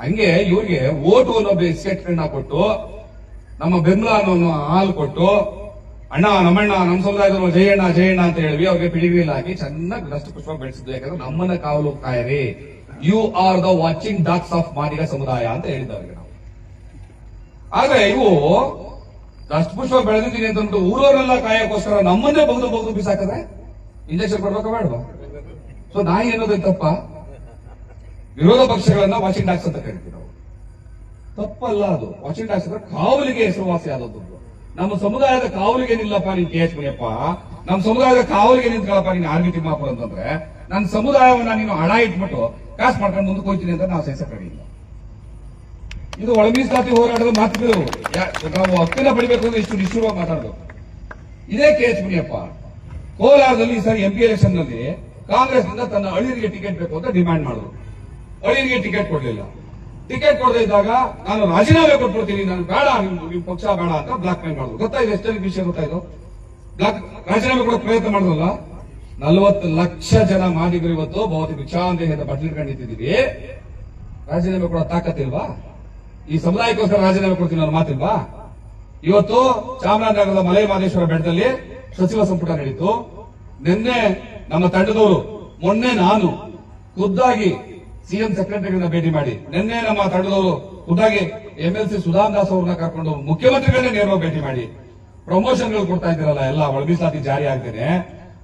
ಹಂಗೆ ಇವ್ರಿಗೆ ಓಟು ಅನ್ನೋ ಬಿಸ್ಕೆಟ್ಗಳನ್ನ ಕೊಟ್ಟು, ನಮ್ಮ ಬೆಂಬಲ ಅನ್ನೋ ಹಾಲು ಕೊಟ್ಟು, ಅಣ್ಣ ನಮ್ಮಣ್ಣ ನಮ್ಮ ಸಮುದಾಯದವರು ಜಯಣ್ಣ ಜಯಣ್ಣ ಅಂತ ಹೇಳಿ ಅವ್ರಿಗೆ ಪಿಡಿಗ್ರಿಲ್ ಹಾಕಿ ಚೆನ್ನಾಗಿ ದಷ್ಟು ಪುಷ್ಪ ಬೆಳೆಸಿದ್ದು. ಯಾಕಂದ್ರೆ ನಮ್ಮನ್ನ ಕಾವಲು ಕಾಯಿರಿ, you are the watching dogs of Madiga ಸಮುದಾಯ ಅಂತ ಹೇಳಿದವ್ರಿಗೆ ನಾವು. ಆದ್ರೆ ಇವು ದಷ್ಟು ಪುಷ್ಪ ಬೆಳೆದಿದ್ದೀನಿ ಅಂತ ಊರವರೆಲ್ಲ ಕಾಯಕ್ಕೋಸ್ಕರ ನಮ್ಮನ್ನೇ ಬಗ್ದು ಬಿಸಾಕಿದ್ರೆ ಇಂಜೆಕ್ಷನ್ ಕೊಡ್ಬೇಕಾ ಬೇಡವಾ? ಸೊ ನಾಯಿ ಅನ್ನೋದು ತಪ್ಪ? ವಿರೋಧ ಪಕ್ಷಗಳನ್ನ ವಾಷಿಂಗ್ ಡಾಕ್ಸ್ ಅಂತ ಕರಿತೀವಿ ನಾವು. ತಪ್ಪಲ್ಲ ಅದು. ವಾಷಿಂಗ್ ಡಾಕ್ಸ್ ಅಂದ್ರೆ ಕಾವಲಿಗೆ ಹೆಸರುವಾಸಿ ಆದದ್ದು. ನಮ್ಮ ಸಮುದಾಯದ ಕಾವಲಿಗೆ ನಿಲ್ಲಪ್ಪ ನೀನ್ ಕೆ ಎಚ್ ಮುನಿಯಪ್ಪ, ನಮ್ಮ ಸಮುದಾಯದ ಕಾವಲಿಗೆ ನಿಂತ್ಕೊಳ್ಳಪ್ಪ ನೀನು ಆರ್ ವಿ ತಿಮ್ಮಾಪುರ ಅಂತಂದ್ರೆ, ನನ್ನ ಸಮುದಾಯವನ್ನ ನೀನು ಹಣ ಇಟ್ಬಿಟ್ಟು ಕಾಸು ಮಾಡ್ಕೊಂಡು ಮುಂದಕ್ಕೆ ಹೋಗ್ತೀನಿ ಅಂತ ನಾವು ಸಹಿಸಕ್ಕಾಗಿಲ್ಲ. ಇದು ಒಳ ಮೀಸಲಾತಿ ಹೋರಾಟದ ಮಾತುಗಳು. ನಾವು ಹಕ್ಕನ್ನ ಪಡಿಬೇಕು ಅಂದ್ರೆ ಇಷ್ಟು ನಿಷ್ಠುರವಾಗಿ ಮಾತಾಡಬೇಕು. ಇದೇ ಕೆ ಎಚ್ ಮುನಿಯಪ್ಪ ಕೋಲಾರದಲ್ಲಿ ಈ ಸಾರಿ ಎಂಪಿ ಎಲೆಕ್ಷನ್ ನಲ್ಲಿ ಕಾಂಗ್ರೆಸ್ ನಿಂದ ತನ್ನ ಅಳಿಯರಿಗೆ ಟಿಕೆಟ್ ಬೇಕು ಅಂತ ಡಿಮ್ಯಾಂಡ್ ಮಾಡಿದ್ರು. ಅಳಿಯರಿಗೆ ಟಿಕೆಟ್ ಕೊಡ್ಲಿಲ್ಲ. ಟಿಕೆಟ್ ಕೊಡದೇ ಇದ್ದಾಗ ನಾನು ರಾಜೀನಾಮೆ ಕೊಟ್ಬಿಡ್ತೀನಿ, ನಾನು ಬೇಡ, ನಿಮ್ ಪಕ್ಷ ಬೇಡ ಅಂತ ಬ್ಲಾಕ್ ಮೇಲ್ ಮಾಡಿದ್ರು. ಗೊತ್ತಾಯ್ತು ಎಷ್ಟು ವಿಷಯ ಗೊತ್ತಾಯ್ತು? ರಾಜೀನಾಮೆ ಕೊಡೋ ಪ್ರಯತ್ನ ಮಾಡಿದ್ರಲ್ಲ. 40 ಲಕ್ಷ ಜನ ಮಾದಿಗರು ಇವತ್ತು ಬಹುತೇಕ ಭಿಕ್ಷಾಂದೇಹದ ಬಟ್ಲಿಟ್ಕೊಂಡು ನಿಂತಿದ್ದೀವಿ. ರಾಜೀನಾಮೆ ಕೊಡೋ ತಾಕತ್ತಿಲ್ವಾ? ಈ ಸಮುದಾಯಕ್ಕೋಸ್ಕರ ರಾಜೀನಾಮೆ ಕೊಡ್ತೀನಿ ಅನ್ನೋ ಮಾತಿಲ್ವಾ? ಇವತ್ತು ಚಾಮರಾಜನಗರದ ಮಲೆ ಮಹದೇಶ್ವರ ಬೆಟ್ಟದಲ್ಲಿ ಸಚಿವ ಸಂಪುಟ ನಡೀತು. ನಿನ್ನೆ ನಮ್ಮ ತಂಡದವರು, ಮೊನ್ನೆ ನಾನು ಖುದ್ದಾಗಿ ಸಿಎಂ ಸೆಕ್ರೆಟರಿಗಳನ್ನ ಭೇಟಿ ಮಾಡಿ, ನಿನ್ನೆ ನಮ್ಮ ತಂಡದವರು ಖುದ್ದಾಗಿ MLC ಸುಧಾಮ್ ದಾಸ್ ಅವ್ರನ್ನ ಕರ್ಕೊಂಡು ಮುಖ್ಯಮಂತ್ರಿಗಳನ್ನೇ ನೇರವಾಗಿ ಭೇಟಿ ಮಾಡಿ ಪ್ರಮೋಷನ್ಗಳು ಕೊಡ್ತಾ ಇದ್ದೀರಲ್ಲ, ಎಲ್ಲ ಒಳ ಮೀಸಲಾತಿ ಜಾರಿ ಆಗ್ತೇನೆ,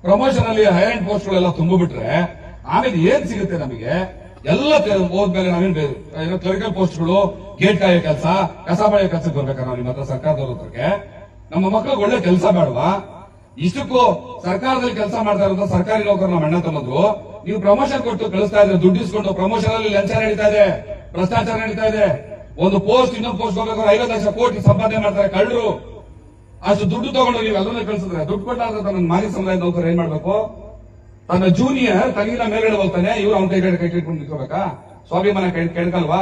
ಪ್ರಮೋಷನ್ ಅಲ್ಲಿ ಹೈರ್ ಪೋಸ್ಟ್ ಗಳೆಲ್ಲ ತುಂಬಿಬಿಟ್ರೆ ಆಮೇಲೆ ಏನ್ ಸಿಗುತ್ತೆ ನಮಗೆ? ಎಲ್ಲ ಹೋದ್ಮೇಲೆ ನಾವೇನು ಕ್ಲರಿಕಲ್ ಪೋಸ್ಟ್ಗಳು, ಗೇಟ್ ಕಾಯೋ ಕೆಲಸ, ಕಸ ಬಳಿಯೋ ಕೆಲಸಕ್ಕೆ ಬರ್ಬೇಕಾ ನಾವು ನಿಮ್ಮ ಹತ್ರ ಸರ್ಕಾರದವ್ರ ಹತ್ರಕ್ಕೆ? ನಮ್ಮ ಮಕ್ಕಳಿಗೆ ಒಳ್ಳೆ ಕೆಲಸ ಬೇಡವಾ? ಇಷ್ಟಕ್ಕೂ ಸರ್ಕಾರದಲ್ಲಿ ಕೆಲಸ ಮಾಡ್ತಾ ಇರೋದು ಸರ್ಕಾರಿ ನೌಕರನ ನಮ್ಮ ಅಣ್ಣ ತಮ್ಮದ್ರು. ನೀವು ಪ್ರಮೋಷನ್ ಕೊಟ್ಟು ಕಳಿಸ್ತಾ ಇದ್ರೆ ದುಡ್ಡು ಇಸ್ಕೊಂಡು ಪ್ರಮೋಷನ್ ಅಲ್ಲಿ ಲಂಚ ನಡೀತಾ ಇದೆ, ಭ್ರಷ್ಟಾಚಾರ ನಡೀತಾ ಇದೆ. ಒಂದು ಪೋಸ್ಟ್ ಇನ್ನೊಂದು ಪೋಸ್ಟ್ ಹೋಗ್ಬೇಕಾದ್ರೆ 50 ಲಕ್ಷ ಕೋಟಿ ಸಂಪಾದನೆ ಮಾಡ್ತಾರೆ ಕಳ್ಳರು. ಅಷ್ಟು ದುಡ್ಡು ತಗೊಂಡು ನೀವು ಎಲ್ಲರನ್ನ ಕಳಿಸಿದ್ರೆ, ದುಡ್ಡು ಕೊಟ್ಟಾಗ ನನ್ನ ಮಾಜಿ ಸಮುದಾಯದ ನೌಕರ ಏನ್ ಮಾಡ್ಬೇಕು? ತನ್ನ ಜೂನಿಯರ್ ತಗಿನ ಮೇಲ್ಗಡೆ ಹೋಗ್ತಾನೆ, ಇವ್ರು ಅವನ ಕೈ ಇಟ್ಕೊಂಡು ನಿಂತ್ಕೋಬೇಕಾ? ಸ್ವಾಭಿಮಾನ ಕೆಡ್ಕಲ್ವಾ?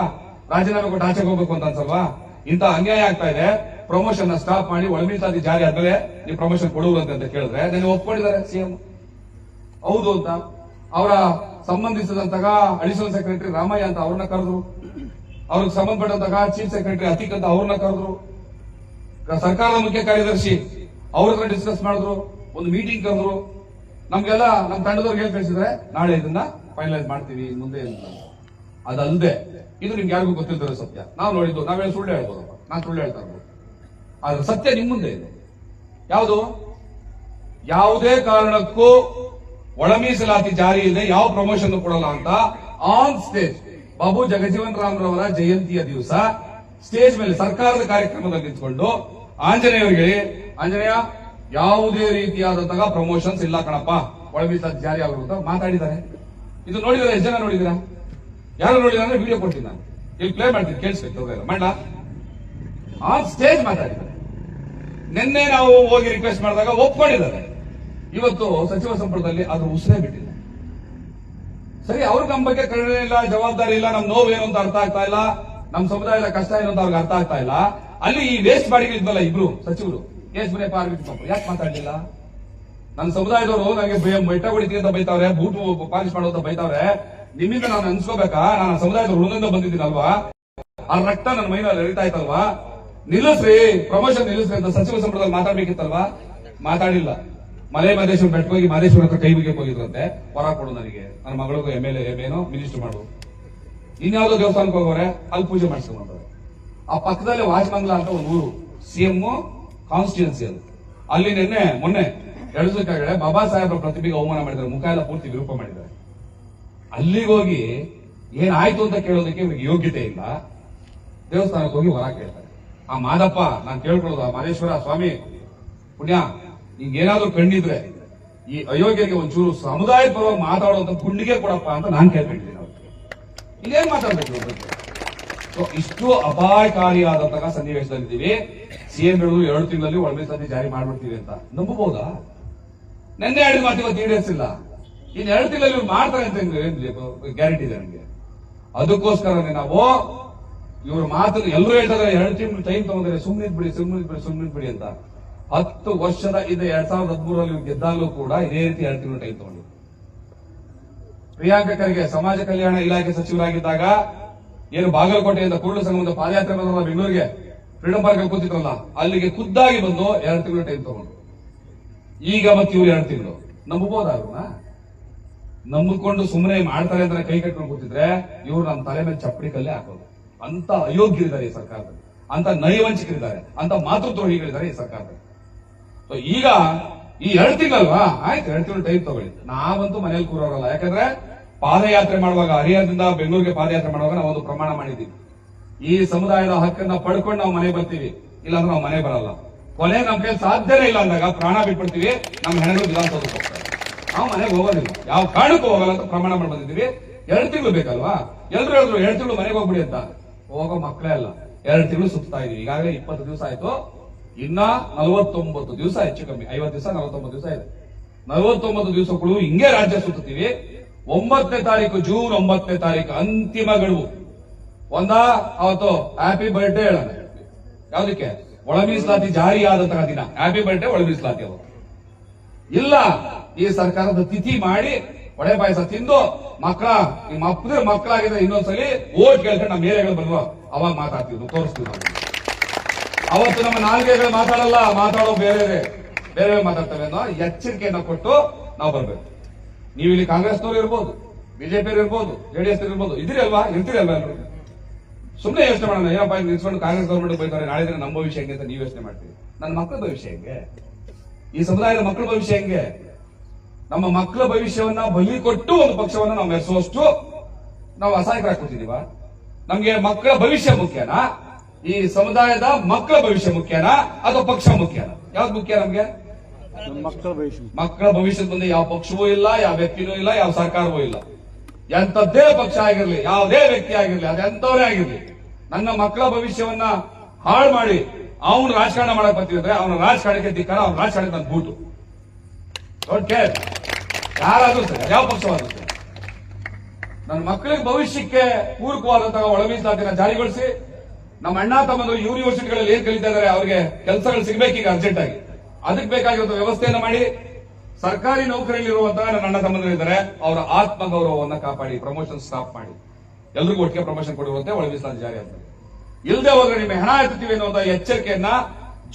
ರಾಜೀನಾಮೆ ಕೊಟ್ಟು ಆಚೆಗೆ ಹೋಗ್ಬೇಕು ಅಂತ ಅನ್ಸಲ್ವಾ? ಇಂತ ಅನ್ಯಾಯ ಆಗ್ತಾ ಇದೆ. ಪ್ರಮೋಷನ್ ಸ್ಟಾಪ್ ಮಾಡಿ ಒಳ ಮೀಸಲಾತಿ ಜಾರಿ ಆದ್ಮೇಲೆ ನೀವು ಪ್ರಮೋಷನ್ ಕೊಡುವಂತೆ ಅಂತ ಕೇಳಿದ್ರೆ ನಾನು ಒಪ್ಕೊಂಡಿದ್ದಾರೆ ಸಿಎಂ. ಹೌದು ಅಂತ ಅವರ ಸಂಬಂಧಿಸಿದಂತಹ ಅಡಿಷನಲ್ ಸೆಕ್ರೆಟರಿ ರಾಮಯ್ಯ ಅಂತ ಅವ್ರನ್ನ ಕರೆದ್ರು, ಅವ್ರಿಗೆ ಸಂಬಂಧಪಟ್ಟಂತಹ ಚೀಫ್ ಸೆಕ್ರೆಟರಿ ಅತೀಕ್ ಅಂತ ಅವ್ರನ್ನ ಕರೆದ್ರು, ಸರ್ಕಾರದ ಮುಖ್ಯ ಕಾರ್ಯದರ್ಶಿ ಅವ್ರ ಹತ್ರ ಡಿಸ್ಕಸ್ ಮಾಡಿದ್ರು, ಒಂದು ಮೀಟಿಂಗ್ ಕರೆದ್ರು. ನಮ್ಗೆಲ್ಲ ನಮ್ಮ ತಂಡದವ್ರಿಗೆ ಹೇಳಿ ಕಳಿಸಿದ್ರೆ ನಾಳೆ ಇದನ್ನ ಫೈನಲೈಸ್ ಮಾಡ್ತೀವಿ ಮುಂದೆ ಅಂತ. ಅದಲ್ಲದೆ ಇದು ನಿಮ್ಗೆ ಯಾರಿಗೂ ಗೊತ್ತಿಲ್ದಿರೋ ಸತ್ಯ. ನಾವು ನೋಡಿದ್ದು, ನಾವೇನು ಸುಳ್ಳು ಹೇಳ್ಬೋದಪ್ಪ, ನಾನು ಸುಳ್ಳು ಹೇಳ್ತಾ ಇರ್ಬೋದು, ಆದ್ರೆ ಸತ್ಯ ನಿಮ್ ಮುಂದೆ ಇದೆ. ಯಾವುದು? ಯಾವುದೇ ಕಾರಣಕ್ಕೂ ಒಳ ಮೀಸಲಾತಿ ಜಾರಿ ಇದೆ, ಯಾವ ಪ್ರಮೋಷನ್ ಕೊಡಲ್ಲ ಅಂತ ಆನ್ ಸ್ಟೇಜ್ ಬಾಬು ಜಗಜೀವನ್ ರಾಮ್ ರವರ ಜಯಂತಿಯ ದಿವಸ ಸ್ಟೇಜ್ ಮೇಲೆ ಸರ್ಕಾರದ ಕಾರ್ಯಕ್ರಮದಲ್ಲಿ ನಿಂತ್ಕೊಂಡು ಆಂಜನೇಯವರಿಗೆ, ಆಂಜನೇಯ ಯಾವುದೇ ರೀತಿಯಾದಂತಹ ಪ್ರಮೋಷನ್ಸ್ ಇಲ್ಲ ಕಣಪ್ಪ, ಒಳ ಮೀಸಲಾತಿ ಜಾರಿ ಆಗುವಂತ ಮಾತಾಡಿದ್ದಾರೆ. ಇದು ನೋಡಿದ್ರೆ ಎಷ್ಟು ಜನ ನೋಡಿದಿರಾ? ಯಾರು ನೋಡಿದ್ರೆ ಅಂದ್ರೆ ವಿಡಿಯೋ ಕೊಡ್ತೀನಿ ನಾನು, ಇಲ್ಲಿ ಪ್ಲೇ ಮಾಡ್ತೀನಿ, ಕೇಳಿಸ್ಬೇಕು ಮಾಡ. ಆನ್ ಸ್ಟೇಜ್ ಮಾತಾಡಿದ್ದಾರೆ. ನಿನ್ನೆ ನಾವು ಹೋಗಿ ರಿಕ್ವೆಸ್ಟ್ ಮಾಡಿದಾಗ ಒಪ್ಕೊಂಡಿದ್ದಾರೆ. ಇವತ್ತು ಸಚಿವ ಸಂಪುಟದಲ್ಲಿ ಅದು ಉಸಿರೇ ಬಿಟ್ಟಿದೆ. ಸರಿ, ಅವ್ರಿಗೆ ನಮ್ಮ ಬಗ್ಗೆ ಕರುಣೆ ಇಲ್ಲ, ಜವಾಬ್ದಾರಿ ಇಲ್ಲ, ನಮ್ ನೋವು ಏನು ಅಂತ ಅರ್ಥ ಆಗ್ತಾ ಇಲ್ಲ, ನಮ್ಮ ಸಮುದಾಯದ ಕಷ್ಟ ಏನು ಅಂತ ಅವ್ರಿಗೆ ಅರ್ಥ ಆಗ್ತಾ ಇಲ್ಲ. ಅಲ್ಲಿ ಈ ವೇಸ್ಟ್ ಬಾಡಿಗಳಿದ್ವಲ್ಲ ಇಬ್ರು ಸಚಿವರು, ಕೇಸ್ ಮನೆ ಯಾಕೆ ಮಾತಾಡ್ಲಿಲ್ಲ? ನನ್ನ ಸಮುದಾಯದವರು ನನಗೆ ಬೆಟ್ಟ ಹೊಡಿತೀನಿ ಅಂತ ಬೈತಾವ್ರೆ, ಬೂಟು ಪಾಲಿಶ್ ಮಾಡೋ ಅಂತ ಬೈತಾವ್ರೆ. ನಿಮ್ಮಿಂದ ನಾನು ಅನ್ಸ್ಕೋಬೇಕಾ? ನಾನು ಸಮುದಾಯದ ಋಣದಿಂದ ಬಂದಿದ್ದೀನಲ್ವಾ, ಆ ರಕ್ತ ನನ್ನ ಮೈನಲ್ಲಿ ಹರಿತಾ ಇತ್ತಲ್ವಾ? ನಿಲ್ಲಿಸ್ರಿ, ಪ್ರಮೋಷನ್ ನಿಲ್ಲಿಸ್ರಿ ಅಂತ ಸಚಿವ ಸಂಪುಟದಲ್ಲಿ ಮಾತಾಡ್ಬೇಕಿತ್ತಲ್ವಾ? ಮಾತಾಡಿಲ್ಲ. ಮಲೆ ಮಹದೇಶ್ವರ ಬೆಟ್ಟಕ್ಕೆ ಹೋಗಿ ಮಹದೇಶ್ವರ ಹತ್ರ ಕೈ ಮುಗಿಯಕ್ಕೆ ಹೋಗಿದ್ರಂತೆ, ವರ ಕೊಡು ನನಗೆ, ನನ್ನ ಮಗಳಿಗೂ MLA ಏನೋ ಮಿನಿಸ್ಟರ್ ಮಾಡು. ಇನ್ಯಾವುದೋ ದೇವಸ್ಥಾನಕ್ಕೆ ಹೋಗೋರೆ, ಅಲ್ಲಿ ಪೂಜೆ ಮಾಡಿಸ್ಕೊಂಡ್ರೆ. ಆ ಪಕ್ಕದಲ್ಲಿ ವಾಜಮಂಗ್ಲ ಅಂತ ಒಂದು ಊರು, CM ಕಾನ್ಸ್ಟಿಟ್ಯೂನ್ಸಿ ಅದು. ಅಲ್ಲಿ ಮೊನ್ನೆ 2 ದಿವಸ ಕೆಳಗಡೆ ಬಾಬಾ ಸಾಹೇಬ್ರ ಪ್ರತಿಭೆಗೆ ಅವಮಾನ ಮಾಡಿದ್ದಾರೆ, ಮುಖ ಎಲ್ಲ ಪೂರ್ತಿ ವಿರೂಪ ಮಾಡಿದ್ದಾರೆ. ಅಲ್ಲಿಗೆ ಹೋಗಿ ಏನಾಯ್ತು ಅಂತ ಕೇಳೋದಕ್ಕೆ ಇವ್ರಿಗೆ ಯೋಗ್ಯತೆ ಇಲ್ಲ. ದೇವಸ್ಥಾನಕ್ಕೆ ಹೋಗಿ ವರ ಕೇಳ್ತಾರೆ. ಆ ಮಾದಪ್ಪ ನಾನು ಕೇಳ್ಕೊಳ್ಳೋದು, ಆ ಮಹೇಶ್ವರ ಸ್ವಾಮಿ ಪುಣ್ಯ, ನಿಂಗೇನಾದ್ರೂ ಕಂಡಿದ್ರೆ ಈ ಅಯೋಗ್ಯರಿಗೆ ಒಂಚೂರು ಸಮುದಾಯದ ಪರವಾಗಿ ಮಾತಾಡುವಂತ ಗುಂಡಿಗೆ ಕೊಡಪ್ಪ ಅಂತ ನಾನು ಕೇಳ್ಬಿಟ್ಟಿದ್ದೀನಿ. ಇದೇನ್ ಮಾತಾಡ್ಬೇಕು? ಇಷ್ಟು ಅಪಾಯಕಾರಿಯಾದಂತಹ ಸನ್ನಿವೇಶದಲ್ಲಿದ್ದೀವಿ. CM ಹೇಳುದು 2 ತಿಂಗಳಲ್ಲಿ ಒಳ ಮೀಸಲಾತಿ ಜಾರಿ ಮಾಡ್ಬಿಡ್ತೀವಿ ಅಂತ ನಂಬಬಹುದಾ? ನೆನ್ನೆ ಹೇಳಿದ ಮಾತು ಇವತ್ತು ಈಡೇರಿಸಿಲ್ಲ. ಇನ್ನು 2 ತಿಂಗಳಲ್ಲಿ ಇವ್ರು ಮಾಡ್ತಾರೆ ಅಂತ ಗ್ಯಾರಂಟಿ ಇದೆ ನನಗೆ. ಅದಕ್ಕೋಸ್ಕರನೇ ನಾವು ಇವ್ರ ಮಾತು ಎಲ್ಲರೂ ಹೇಳ್ತಾರೆ 2 ತಿಂಗಳು ಟೈಮ್ ತಗೊಂಡ್ರೆ ಸುಮ್ಮನೆ ಬಿಡಿ ಅಂತ. 10 ವರ್ಷದ ಇದೆ 2013 ಗೆದ್ದಾಗಲೂ ಕೂಡ ಇದೇ ರೀತಿ 2 ತಿಂಗಳು ಟೈಮ್ ತಗೊಂಡಿದ್ರು. ಪ್ರಿಯಾಂಕ ಖರ್ಗೆ ಸಮಾಜ ಕಲ್ಯಾಣ ಇಲಾಖೆ ಸಚಿವರಾಗಿದ್ದಾಗ ಏನು ಬಾಗಲಕೋಟೆಯಿಂದ ಕೂಡಲ ಸಂಗಮದ ಪಾದಯಾತ್ರೆ ಬಂದ್ರಲ್ಲ ಬೆಂಗಳೂರಿಗೆ, ಫ್ರೀಡಂ ಪಾರ್ಕ್ ಅಲ್ಲಿ ಕೂತಿದ್ರಲ್ಲ, ಅಲ್ಲಿಗೆ ಖುದ್ದಾಗಿ ಬಂದು 2 ತಿಂಗಳು ಟೈಮ್ ತಗೊಂಡು. ಈಗ ಮತ್ತೆ ಇವ್ರು 2 ತಿಂಗಳು ನಂಬಬಹುದಾಗ್ರನ್ನ? ನಂಬಿಕೊಂಡು ಸುಮ್ಮನೆ ಮಾಡ್ತಾರೆ ಅಂತ ಕೈ ಕಟ್ಕೊಂಡು ಕೂತಿದ್ರೆ ಇವ್ರು ನಮ್ಮ ತಲೆ ಮೇಲೆ ಚಪ್ಪಡಿ ಕಲ್ಲೇ ಹಾಕೋದು. ಅಂತ ಅಯೋಗ್ಯರಿದ್ದಾರೆ ಈ ಸರ್ಕಾರದಲ್ಲಿ, ಅಂತ ನೈವಂಚಿಕರಿದ್ದಾರೆ, ಅಂತ ಮಾತೃದ್ರೋಹಿಗಳಿದ್ದಾರೆ ಈ ಸರ್ಕಾರದಲ್ಲಿ. ಈಗ ಈ 2 ತಿಂಗಳಲ್ವಾ, ಆಯ್ತು 2 ತಿಂಗಳು ಟೈಮ್ ತಗೊಳ್ಳಿ. ನಾವಂತೂ ಮನೇಲಿ ಕೂರೋರಲ್ಲ. ಯಾಕಂದ್ರೆ ಪಾದಯಾತ್ರೆ ಮಾಡುವಾಗ, ಹರಿಹರದಿಂದ ಬೆಂಗಳೂರಿಗೆ ಪಾದಯಾತ್ರೆ ಮಾಡುವಾಗ ನಾವೊಂದು ಪ್ರಮಾಣ ಮಾಡಿದ್ದೀವಿ, ಈ ಸಮುದಾಯದ ಹಕ್ಕನ್ನ ಪಡ್ಕೊಂಡು ನಾವು ಮನೆ ಬರ್ತೀವಿ, ಇಲ್ಲಾಂದ್ರೆ ನಾವು ಮನೆ ಬರಲ್ಲ. ಕೊನೆ ನಮ್ ಕೈ ಸಾಧ್ಯನೇ ಇಲ್ಲ ಅಂದಾಗ ಪ್ರಾಣ ಬಿಟ್ಬಿಡ್ತೀವಿ, ನಮ್ಮ ಹೆಣಗಳು ವಿಧಾನಸೌಧಕ್ಕೆ ಹೋಗ್ತಾರೆ, ನಾವು ಮನೆಗೆ ಹೋಗೋದಿಲ್ಲ, ಯಾವ ಕಾರಣಕ್ಕೂ ಹೋಗಲ್ಲ ಅಂತ ಪ್ರಮಾಣ ಮಾಡಿ ಬಂದಿದ್ದೀವಿ. 2 ತಿಂಗಳು ಬೇಕಲ್ವಾ? ಎಲ್ರು ಹೇಳಿದ್ರು 2 ತಿಂಗಳು ಮನೆಗೆ ಹೋಗ್ಬಿಡಿ ಅಂತ. ಹೋಗೋ ಮಕ್ಕಳೇ ಅಲ್ಲ, 2 ತಿಂಗಳು ಸುತ್ತಾ ಇದೀವಿ. ಈಗಾಗಲೇ 20 ದಿವಸ ಆಯ್ತು, ಇನ್ನ 49 ದಿವಸ, ಹೆಚ್ಚು ಕಮ್ಮಿ 50 ದಿವಸ, 49 ದಿವಸ ಇದೆ. 49 ದಿವಸಗಳು ಹಿಂಗೆ ರಾಜ್ಯ ಸುತ್ತೀವಿ. 9ನೇ ತಾರೀಕು, ಜೂನ್ 9ನೇ ತಾರೀಕು ಅಂತಿಮ ಗಡುವು. ಅವತ್ತು ಹ್ಯಾಪಿ ಬರ್ಡೇ ಹೇಳೋಣ. ಯಾವ್ದಕ್ಕೆ? ಒಳ ಮೀಸಲಾತಿ ಜಾರಿ ಆದಂತಹ ದಿನ ಹ್ಯಾಪಿ ಬರ್ಡೇ ಒಳ ಮೀಸಲಾತಿ. ಅವರು ಇಲ್ಲ, ಈ ಸರ್ಕಾರದ ತಿಥಿ ಮಾಡಿ ಒಡೆ ಪಾಯಸ ತಿಂದು ನಿಮ್ಮ ಅಪ್ಪದ ಮಕ್ಕಳಾಗಿದ್ರೆ ಇನ್ನೊಂದ್ಸಲಿ ಓಟ್ ಕೇಳ್ಕೊಂಡು ನಮ್ಮ ಏರಿಯಾಗಳು ಬರುವ, ಅವಾಗ ಮಾತಾಡ್ತೀವಿ, ತೋರಿಸ್ತೀವಿ ನಾವು. ಅವತ್ತು ನಮ್ಮ ನಾಲ್ಗೆಗಳು ಮಾತಾಡಲ್ಲ, ಮಾತಾಡೋ ಬೇರೆ ಮಾತಾಡ್ತವೆ ಅನ್ನೋ ಎಚ್ಚರಿಕೆಯನ್ನ ಕೊಟ್ಟು ನಾವು ಬರ್ಬೇಕು. ನೀವು ಇಲ್ಲಿ ಕಾಂಗ್ರೆಸ್ನವ್ರು ಇರ್ಬೋದು, ಬಿಜೆಪಿ ಇರ್ಬೋದು, ಜೆಡಿಎಸ್ ಇರ್ಬೋದು, ಇದ್ರಿ ಅಲ್ವಾ, ಇರ್ತೀರಿ ಅಲ್ವಾ ಎಲ್ರು? ಸುಮ್ಮನೆ ಯೋಚನೆ ಮಾಡೋಣ, ಏನಪ್ಪ ನಿಲ್ಸ್ಕೊಂಡು ಕಾಂಗ್ರೆಸ್ ಗೌರ್ಮೆಂಟ್ ಬೈತಾರೆ, ನಾಳೆ ದಿನ ನಮ್ಮ ಭವಿಷ್ಯ ಹೆಂಗೆ ಅಂತ ನೀವು ಯೋಚನೆ ಮಾಡ್ತೀವಿ. ನನ್ನ ಮಕ್ಕಳ ಭವಿಷ್ಯ ಹೆಂಗೆ? ಈ ಸಮುದಾಯದ ಮಕ್ಕಳ ಭವಿಷ್ಯ ಹೆಂಗೆ? ನಮ್ಮ ಮಕ್ಕಳ ಭವಿಷ್ಯವನ್ನ ಬಲಿ ಕೊಟ್ಟು ಒಂದು ಪಕ್ಷವನ್ನ ನಾವು ಮೆರೆಸುವಷ್ಟು ನಾವು ಅಸಹಾಯಕರಾಗಿ ಕೂತಿದೀವ? ನಮ್ಗೆ ಮಕ್ಕಳ ಭವಿಷ್ಯ ಮುಖ್ಯನಾ? ಈ ಸಮುದಾಯದ ಮಕ್ಕಳ ಭವಿಷ್ಯ ಮುಖ್ಯನಾ ಅಥವಾ ಪಕ್ಷ ಮುಖ್ಯನಾ? ಯಾವ್ದು ಮುಖ್ಯ ನಮ್ಗೆ? ಮಕ್ಕಳ ಭವಿಷ್ಯದ ಮುಂದೆ ಯಾವ ಪಕ್ಷವೂ ಇಲ್ಲ, ಯಾವ ವ್ಯಕ್ತಿನೂ ಇಲ್ಲ, ಯಾವ ಸರ್ಕಾರವೂ ಇಲ್ಲ. ಎಂತದ್ದೇ ಪಕ್ಷ ಆಗಿರ್ಲಿ, ಯಾವುದೇ ವ್ಯಕ್ತಿ ಆಗಿರ್ಲಿ, ಅದೆಂತವರೇ ಆಗಿರ್ಲಿ, ನನ್ನ ಮಕ್ಕಳ ಭವಿಷ್ಯವನ್ನ ಹಾಳು ಮಾಡಿ ಅವನು ರಾಜಕಾರಣ ಮಾಡಕ್ ಬರ್ತಿದ್ರೆ ಅವನ ರಾಜಕಾರಣಕ್ಕೆ ಧಿಕ್ಕಾರ, ಅವನ ರಾಜಕಾರಣಕ್ಕೆ ನನ್ನ ಬೂಟು. ಡೋಂಟ್ ಕೇರ್ ಯಾರಾದ್ರೂ ಸರಿ, ಯಾವ ಪಕ್ಷವಾದ್ರೂ ಸರಿ. ನನ್ನ ಮಕ್ಕಳಿಗೆ ಭವಿಷ್ಯಕ್ಕೆ ಪೂರಕವಾದಂತಹ ಒಳ ಮೀಸಲಾತಿನ ಜಾರಿಗೊಳಿಸಿ, ನಮ್ಮ ಅಣ್ಣ ತಮ್ಮಂದ್ರು ಯೂನಿವರ್ಸಿಟಿಗಳಲ್ಲಿ ಏನ್ ಕಲಿತಾ ಇದಾರೆ ಅವ್ರಿಗೆ ಕೆಲಸಗಳು ಸಿಗಬೇಕೀಗ ಅರ್ಜೆಂಟ್ ಆಗಿ. ಅದಕ್ಕೆ ಬೇಕಾಗಿರೋ ವ್ಯವಸ್ಥೆಯನ್ನು ಮಾಡಿ, ಸರ್ಕಾರಿ ನೌಕರಿಯಲ್ಲಿರುವಂತಹ ನನ್ನ ಅಣ್ಣ ತಮ್ಮಂದ್ರು ಇದ್ದಾರೆ, ಅವರ ಆತ್ಮಗೌರವವನ್ನ ಕಾಪಾಡಿ, ಪ್ರಮೋಷನ್ ಸ್ಟಾಪ್ ಮಾಡಿ, ಎಲ್ರಿಗೂ ಒಟ್ಟಿಗೆ ಪ್ರಮೋಷನ್ ಕೊಡುವಂತೆ ಒಳ ಮೀಸಲಾತಿ ಜಾರಿ ಆಗ್ತದೆ. ಇಲ್ಲದೆ ಹೋದ್ರೆ ನಿಮ್ಮ ಹೆಣ ಎತ್ತುತ್ತೀವಿ ಅನ್ನುವಂತಹ ಎಚ್ಚರಿಕೆಯನ್ನ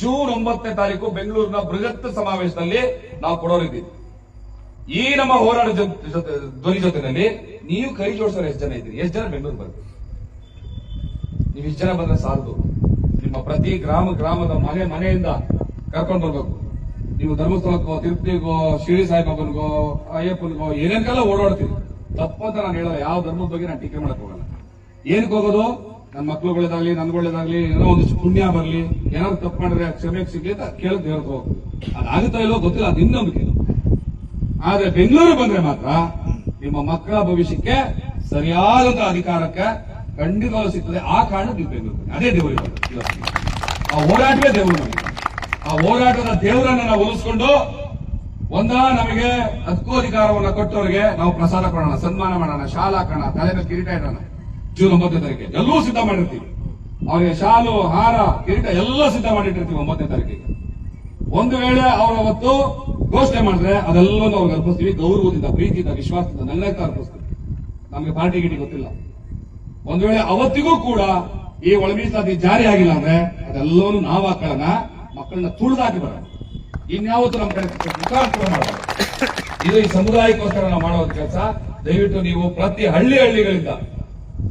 ಜೂನ್ 9ನೇ ತಾರೀಕು ಬೆಂಗಳೂರಿನ ಬೃಹತ್ ಸಮಾವೇಶದಲ್ಲಿ ನಾವು ಕೊಡೋರಿದ್ದೀವಿ. ಈ ನಮ್ಮ ಹೋರಾಟ ಧ್ವನಿ ಜೊತೆನಲ್ಲಿ ನೀವು ಕೈ ಜೋಡಿಸೋರು ಎಷ್ಟು ಜನ ಇದ್ದೀರಿ? ಎಷ್ಟು ಜನ ಬೆಂಗಳೂರು ಬರ್ತೀವಿ? ನೀವು ಇಷ್ಟು ಜನ ಬಂದ್ರೆ ಸಾಲದು. ನಿಮ್ಮ ಪ್ರತಿ ಗ್ರಾಮದ ಮನೆಯಿಂದ ಕರ್ಕೊಂಡು ಬರ್ಬೇಕು. ನೀವು ಧರ್ಮಸ್ಥಳಕ್ಕೋ, ತಿರುಪತಿಗೋ, ಶಿರಡಿ ಸಾಯಿಬಾಬನ್ಗೋ, ಅಯ್ಯಪ್ಪನಿಗೋ ಏನೇನಕ್ಕೆಲ್ಲ ಓಡಾಡ್ತೀವಿ. ತಪ್ಪು ಅಂತ ನಾನು ಹೇಳೋದು, ಯಾವ ಧರ್ಮದ ಬಗ್ಗೆ ನಾನು ಟೀಕೆ ಮಾಡಕ್ ಹೋಗಲ್ಲ. ಏನಕ್ಕೆ ಹೋಗೋದು? ನನ್ನ ಮಕ್ಳುಗಳದಾಗ್ಲಿ, ನನ್ಗೊಳ್ಳೇದಾಗ್ಲಿ, ಏನೋ ಒಂದಿಷ್ಟು ಪುಣ್ಯ ಬರ್ಲಿ, ಏನಾದ್ರು ತಪ್ಪು ಮಾಡಿದ್ರೆ ಕ್ಷಮೆಗೆ ಸಿಗ್ಲಿ ಅಂತ ಕೇಳದ್ ಹೇಳ್ಕೋ. ಅದಾಗುತ್ತಾ ಇಲ್ಲೋ ಗೊತ್ತಿಲ್ಲ, ಅದು ಇನ್ನೊಂದು. ಆದ್ರೆ ಬೆಂಗಳೂರು ಬಂದ್ರೆ ಮಾತ್ರ ನಿಮ್ಮ ಮಕ್ಕಳ ಭವಿಷ್ಯಕ್ಕೆ ಸರಿಯಾದಂತಹ ಅಧಿಕಾರಕ್ಕೆ ಖಂಡಿತವಾಗ್ಲೂ ಸಿಗ್ತದೆ. ಆ ಕಾರಣ ನೀವು ಬೆಂಗಳೂರು ಬನ್ನಿ. ಅದೇ ದೇವರು, ಆ ಹೋರಾಟವೇ ದೇವರು ನಮಗೆ. ಆ ಹೋರಾಟದ ದೇವರನ್ನ ನಾವು ಉಳಿಸ್ಕೊಂಡು ನಮಗೆ ಹಕ್ಕು ಅಧಿಕಾರವನ್ನ ಕೊಟ್ಟವರಿಗೆ ನಾವು ಪ್ರಸಾದ ಕೊಡೋಣ, ಸನ್ಮಾನ ಮಾಡೋಣ, ಶಾಲಾ ಹಾಕೋಣ, ತಲೆ ಮೇಲೆ ಕಿರೀಟ ಇಡೋಣ. ಜೂನ್ 9ನೇ ತಾರೀಕಿಗೆ ಎಲ್ಲವೂ ಸಿದ್ಧ ಮಾಡಿರ್ತೀವಿ. ಅವರಿಗೆ ಶಾಲು, ಹಾರ, ಕಿರೀಟ ಎಲ್ಲ ಸಿದ್ಧ ಮಾಡಿಟ್ಟಿರ್ತೀವಿ 9ನೇ ತಾರೀಕಿಗೆ. ಒಂದು ವೇಳೆ ಅವರು ಅವತ್ತು ಘೋಷಣೆ ಮಾಡಿದ್ರೆ ಅದೆಲ್ಲವನ್ನು ಅವ್ರಿಗೆ ಅರ್ಪಿಸ್ತೀವಿ. ಗೌರವದಿಂದ, ಪ್ರೀತಿಯಿಂದ, ವಿಶ್ವಾಸದಿಂದ ನೆಲ್ಲಕ್ಕ ಅರ್ಪಿಸ್ತೀವಿ. ನಮಗೆ ಪಾರ್ಟಿ ಗಿಟಿ ಗೊತ್ತಿಲ್ಲ. ಒಂದು ವೇಳೆ ಅವತ್ತಿಗೂ ಕೂಡ ಈ ಒಳ ಮೀಸಲಾತಿ ಜಾರಿ ಆಗಿಲ್ಲ ಅಂದ್ರೆ ಅದೆಲ್ಲವನ್ನು ನಾವು ಹಾಕೊಳ್ಳೋಣ, ಮಕ್ಕಳನ್ನ ತುಳಿದಾಕಿ ಬರೋಣ. ಇನ್ಯಾವತ್ತು ನಮ್ಮ ಕಡೆ ವಿಕಾಸ ಮಾಡೋದು. ಇದು ಈ ಸಮುದಾಯಕ್ಕೋಸ್ಕರ ನಾವು ಮಾಡೋ ಕೆಲಸ. ದಯವಿಟ್ಟು ನೀವು ಪ್ರತಿ ಹಳ್ಳಿಗಳಿಂದ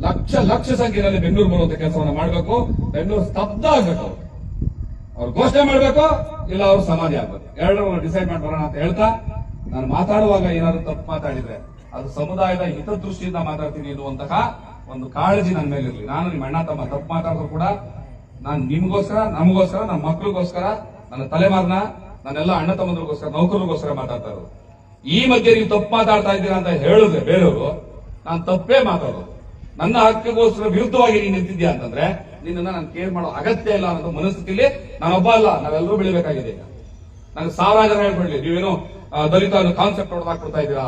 ಲಕ್ಷ ಸಂಖ್ಯೆಯಲ್ಲಿ ಬೆಂಗಳೂರು ಬರುವಂತ ಕೆಲಸವನ್ನ ಮಾಡಬೇಕು. ಬೆಂಗಳೂರು ಸ್ತಬ್ಧ ಆಗ್ಬೇಕು. ಅವ್ರು ಘೋಷಣೆ ಮಾಡಬೇಕು, ಇಲ್ಲ ಅವ್ರು ಸಮಾಧಿ ಆಗ್ಬೇಕು. ಎರಡರನ್ನು ಡಿಸೈಡ್ ಮಾಡಿ ಬರೋಣ ಅಂತ ಹೇಳ್ತಾ, ನಾನು ಮಾತಾಡುವಾಗ ಏನಾದ್ರು ತಪ್ಪು ಮಾತಾಡಿದ್ರೆ ಅದು ಸಮುದಾಯದ ಹಿತದೃಷ್ಟಿಯಿಂದ ಮಾತಾಡ್ತೀನಿ ಎನ್ನುವಂತಹ ಒಂದು ಕಾಳಜಿ ನನ್ನ ಮೇಲೆ ಇರಲಿ. ನಾನು ನಿಮ್ಮ ಅಣ್ಣ ತಮ್ಮ ತಪ್ಪು ಮಾತಾಡಿದ್ರು ಕೂಡ ನಾನು ನಿಮ್ಗೋಸ್ಕರ, ನಮಗೋಸ್ಕರ, ನನ್ನ ಮಕ್ಕಳಿಗೋಸ್ಕರ, ನನ್ನ ತಲೆಮಾರಿನ ನನ್ನೆಲ್ಲ ಅಣ್ಣ ತಮ್ಮಂದ್ರಿಗೋಸ್ಕರ, ನೌಕರರಿಗೋಸ್ಕರ ಮಾತಾಡ್ತಾ ಇರೋದು. ಈ ಮಧ್ಯೆ ನೀವು ತಪ್ಪು ಮಾತಾಡ್ತಾ ಇದ್ದೀರಾ ಅಂತ ಹೇಳಿದ್ರೆ ಬೇರೆಯವರು, ನಾನು ತಪ್ಪೇ ಮಾತಾಡೋದು. ನನ್ನ ಹಕ್ಕಿಗೋಸ್ಕರ ವಿರುದ್ಧವಾಗಿ ನೀನು ನಿಂತಿದ್ಯಾ ಅಂತಂದ್ರೆ ನಿನ್ನ ನಾನು ಕೇರ್ ಮಾಡೋ ಅಗತ್ಯ ಇಲ್ಲ ಅನ್ನೋ ಮನಸ್ಥಿತಿಲಿ ನಾನೊಬ್ಬ ಅಲ್ಲ, ನಾವೆಲ್ಲರೂ ಬೆಳಿಬೇಕಾಗಿದೆ. ಈಗ ನನಗೆ 1000 ಜನ ಹೇಳ್ಕೊಡ್ಲಿ, ನೀವೇನು ದಲಿತ ಅನ್ನೋ ಕಾನ್ಸೆಪ್ಟ್ ಹೊಡೆದಾಕ್ಬಿಡ್ತಾ ಇದ್ದೀರಾ,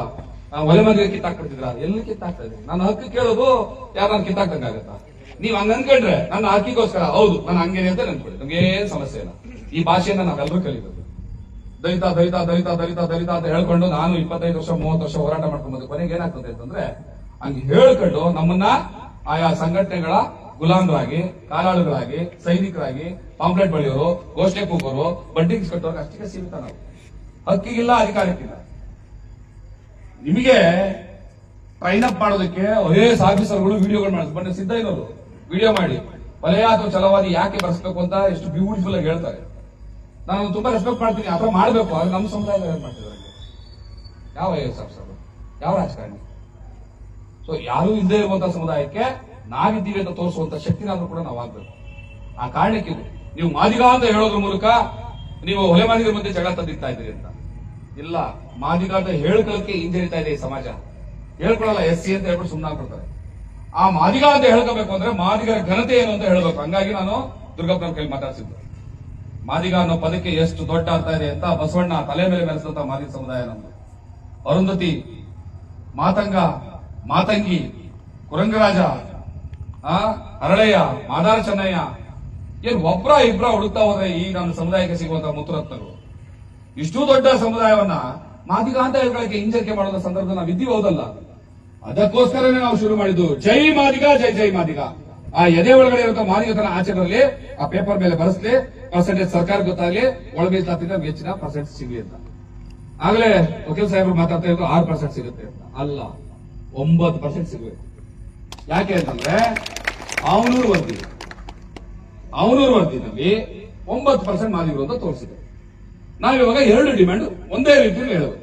ಒಲೆ ಮನೆಗೆ ಕಿತ್ತಾಕ್ಬಿಡ್ತಿದ್ದೀರಾ. ಎಲ್ಲಿ ಕಿತ್ತಾಕ್ತಾ ಇದ್ದೀರಿ? ನನ್ನ ಹಕ್ಕು ಕೇಳೋದು ಯಾರು ನಾನು ಕಿತ್ತಾಕ್ದಂಗಾಗತ್ತಾ? ನೀವು ಹಂಗ ಅನ್ಕೊಂಡ್ರೆ ನನ್ನ ಹಕ್ಕಿಗೋಸ್ಕರ ಹೌದು ನಾನು ಹಂಗೇನೆ ಅಂತ ನೆನ್ಕೊಳ್ಳಿ, ನಮ್ಗೇನ್ ಸಮಸ್ಯೆ ಇಲ್ಲ. ಈ ಭಾಷೆಯನ್ನ ನಾವೆಲ್ಲರೂ ಕಲಿಬೇಕು. ದಲಿತ ದಲಿತ ದಲಿತ ದಲಿತ ದಲಿತ ಅಂತ ಹೇಳ್ಕೊಂಡು ನಾನು 25 ವರ್ಷ 30 ವರ್ಷ ಹೋರಾಟ ಮಾಡ್ಕೊಂಡು ಕೊನೆಗೆ ಏನಾಗ್ತದೆ ಅಂತಂದ್ರೆ, ಹಂಗೆ ಹೇಳ್ಕೊಂಡು ನಮ್ಮನ್ನ ಆಯಾ ಸಂಘಟನೆಗಳ ಗುಲಾಮರಾಗಿ, ಕಾಲಾಳುಗಳಾಗಿ, ಸೈನಿಕರಾಗಿ, ಪಾಂಪ್ಲೆಟ್ ಬಳಿಯೋರು, ಘೋಷಣೆ ಕೂಗೋರು, ಬಡ್ಡಿ ಕಟ್ಟೋರು ಅಷ್ಟಕ್ಕೆ ಸೀಮಿತ. ನಾವು ಹಕ್ಕಿಗಿಲ್ಲ, ಅಧಿಕಾರಕ್ಕಿಲ್ಲ. ನಿಮಗೆ ಟ್ರೈನ್ ಅಪ್ ಮಾಡೋದಕ್ಕೆ ಐಎಎಸ್ ಆಫೀಸರ್ಗಳು ವಿಡಿಯೋಗಳು ಮಾಡಿದ್ರು. ಬನ್ನಿ ಸಿದ್ಧ ಇರೋರು ವಿಡಿಯೋ ಮಾಡಿ ವಲಯ ಅಥವಾ ಛಲವಾದಿ ಯಾಕೆ ಬರೆಸಬೇಕು ಅಂತ ಎಷ್ಟು ಬ್ಯೂಟಿಫುಲ್ ಆಗಿ ಹೇಳ್ತಾರೆ. ನಾನು ತುಂಬಾ ರೆಸ್ಪೆಕ್ಟ್ ಮಾಡ್ತೀನಿ, ಆ ಥರ ಮಾಡಬೇಕು. ಆದ್ರೆ ನಮ್ಮ ಸಮುದಾಯದಲ್ಲಿ ಏನ್ ಮಾಡ್ತಿದ್ದಾರೆ? ಯಾವ ಐಎಎಸ್ ಆಫೀಸರ್, ಯಾವ ರಾಜಕಾರಣಿ? ಸೊ ಯಾರೂ ಇಲ್ಲದೆ ಇರುವಂತಹ ಸಮುದಾಯಕ್ಕೆ ನಾವಿದ್ದೀವಿ ಅಂತ ತೋರಿಸುವಂತ ಶಕ್ತಿನಾದ್ರೂ ಕೂಡ ನಾವು ಆಗ್ಬೇಕು. ಆ ಕಾರಣಕ್ಕೆ ನೀವು ಮಾದಿಗ ಅಂತ ಹೇಳೋದ್ರ ಮೂಲಕ ನೀವು ಹೊಲೆ ಮಾದಿಗರ ಮಧ್ಯೆ ಜಗಳ ತಂದಿರ್ತಾ ಇದ್ದೀರಿ ಅಂತ ಇಲ್ಲ. ಮಾದಿಗ ಅಂತ ಹೇಳ್ಕೊಳ್ಳಕ್ಕೆ ಹಿಂಜರಿತಾ ಇದೆ ಈ ಸಮಾಜ. ಹೇಳ್ಕೊಳ್ಳಲ್ಲ, SC ಅಂತ ಹೇಳ್ಬಿಟ್ಟು ಸುಮ್ಮನಾಗ್ಬಿಡ್ತಾರೆ. ಆ ಮಾದಿಗ ಅಂತ ಹೇಳ್ಕೋಬೇಕು ಅಂದ್ರೆ ಮಾದಿಗರ ಘನತೆ ಏನು ಅಂತ ಹೇಳ್ಬೇಕು. ಹಂಗಾಗಿ ನಾನು ದುರ್ಗಪ್ಪನ ಕೈಲಿ ಮಾತಾಡ್ಸಿದ್ದೆ. ಮಾದಿಗ ಅನ್ನೋ ಪದಕ್ಕೆ ಎಷ್ಟು ದೊಡ್ಡ ಅರ್ಥ ಇದೆ ಅಂತ ಬಸವಣ್ಣ ತಲೆ ಮೇಲೆ ಮೆರೆಸಿದಂತ ಮಾದಿಗ ಸಮುದಾಯ ನಮ್ದು. ಅರುಂಧತಿ, ಮಾತಂಗ, ಮಾತಂಗಿ, ಕುರಂಗರಾಜ, ಹರಳಯ್ಯ, ಮಾದಾರ ಚೆನ್ನಯ್ಯ, ಏನ್ ಒಬ್ರ ಇಬ್ರ ಹುಡುಕ್ತಾ ಹೋದ್ರೆ ಈ ನಮ್ಮ ಸಮುದಾಯಕ್ಕೆ ಸಿಗುವಂತಹ ಮುತ್ತುರತ್ನಗಳು. ಇಷ್ಟು ದೊಡ್ಡ ಸಮುದಾಯವನ್ನ ಮಾದಿಗ ಅಂತ ಹೇಳ್ಕೊಳ್ಳಕ್ಕೆ ಹಿಂಜರಿಕೆ ಮಾಡೋದ ಸಂದರ್ಭದಲ್ಲಿ ನಾವು ಇದ್ದೀವಿ, ಹೌದಲ್ಲ? ಅದಕ್ಕೋಸ್ಕರನೇ ನಾವು ಶುರು ಮಾಡಿದ್ದು ಜೈ ಮಾದಿಗ, ಜೈ ಜೈ ಮಾದಿಗ. ಆ ಎದೆ ಒಳಗಡೆ ಇರುವಂತಹ ಮಾದಿಗತನ ಆಚೆ ಬರಲಿ, ಆ ಪೇಪರ್ ಮೇಲೆ ಬರೆಸ್ಲಿ, ಪರ್ಸೆಂಟೇಜ್ ಸರ್ಕಾರ ಗೊತ್ತಾಗ್ಲಿ, ಒಳಮೀಸಲಾತಿಯಿಂದ ಹೆಚ್ಚಿನ ಪರ್ಸೆಂಟ್ ಸಿಗ್ಲಿ ಅಂತ. ಆಗ್ಲೇ ವಕೀಲ್ ಸಾಹೇಬರು ಮಾತಾಡ್ತಾ ಇದ್ರು 6% ಸಿಗುತ್ತೆ ಅಂತ. ಅಲ್ಲ, 9% ಸಿಗಬೇಕು. ಯಾಕೆ ಅಂತಂದ್ರೆ ಅವನೂರು ವರದಿನಲ್ಲಿ 9% ಮಾದಿಗರು ಅಂತ ತೋರಿಸಿದೆ. ನಾವಿವಾಗ 2 ಡಿಮ್ಯಾಂಡ್ ಒಂದೇ ರೀತಿಯಲ್ಲಿ ಹೇಳೋದು.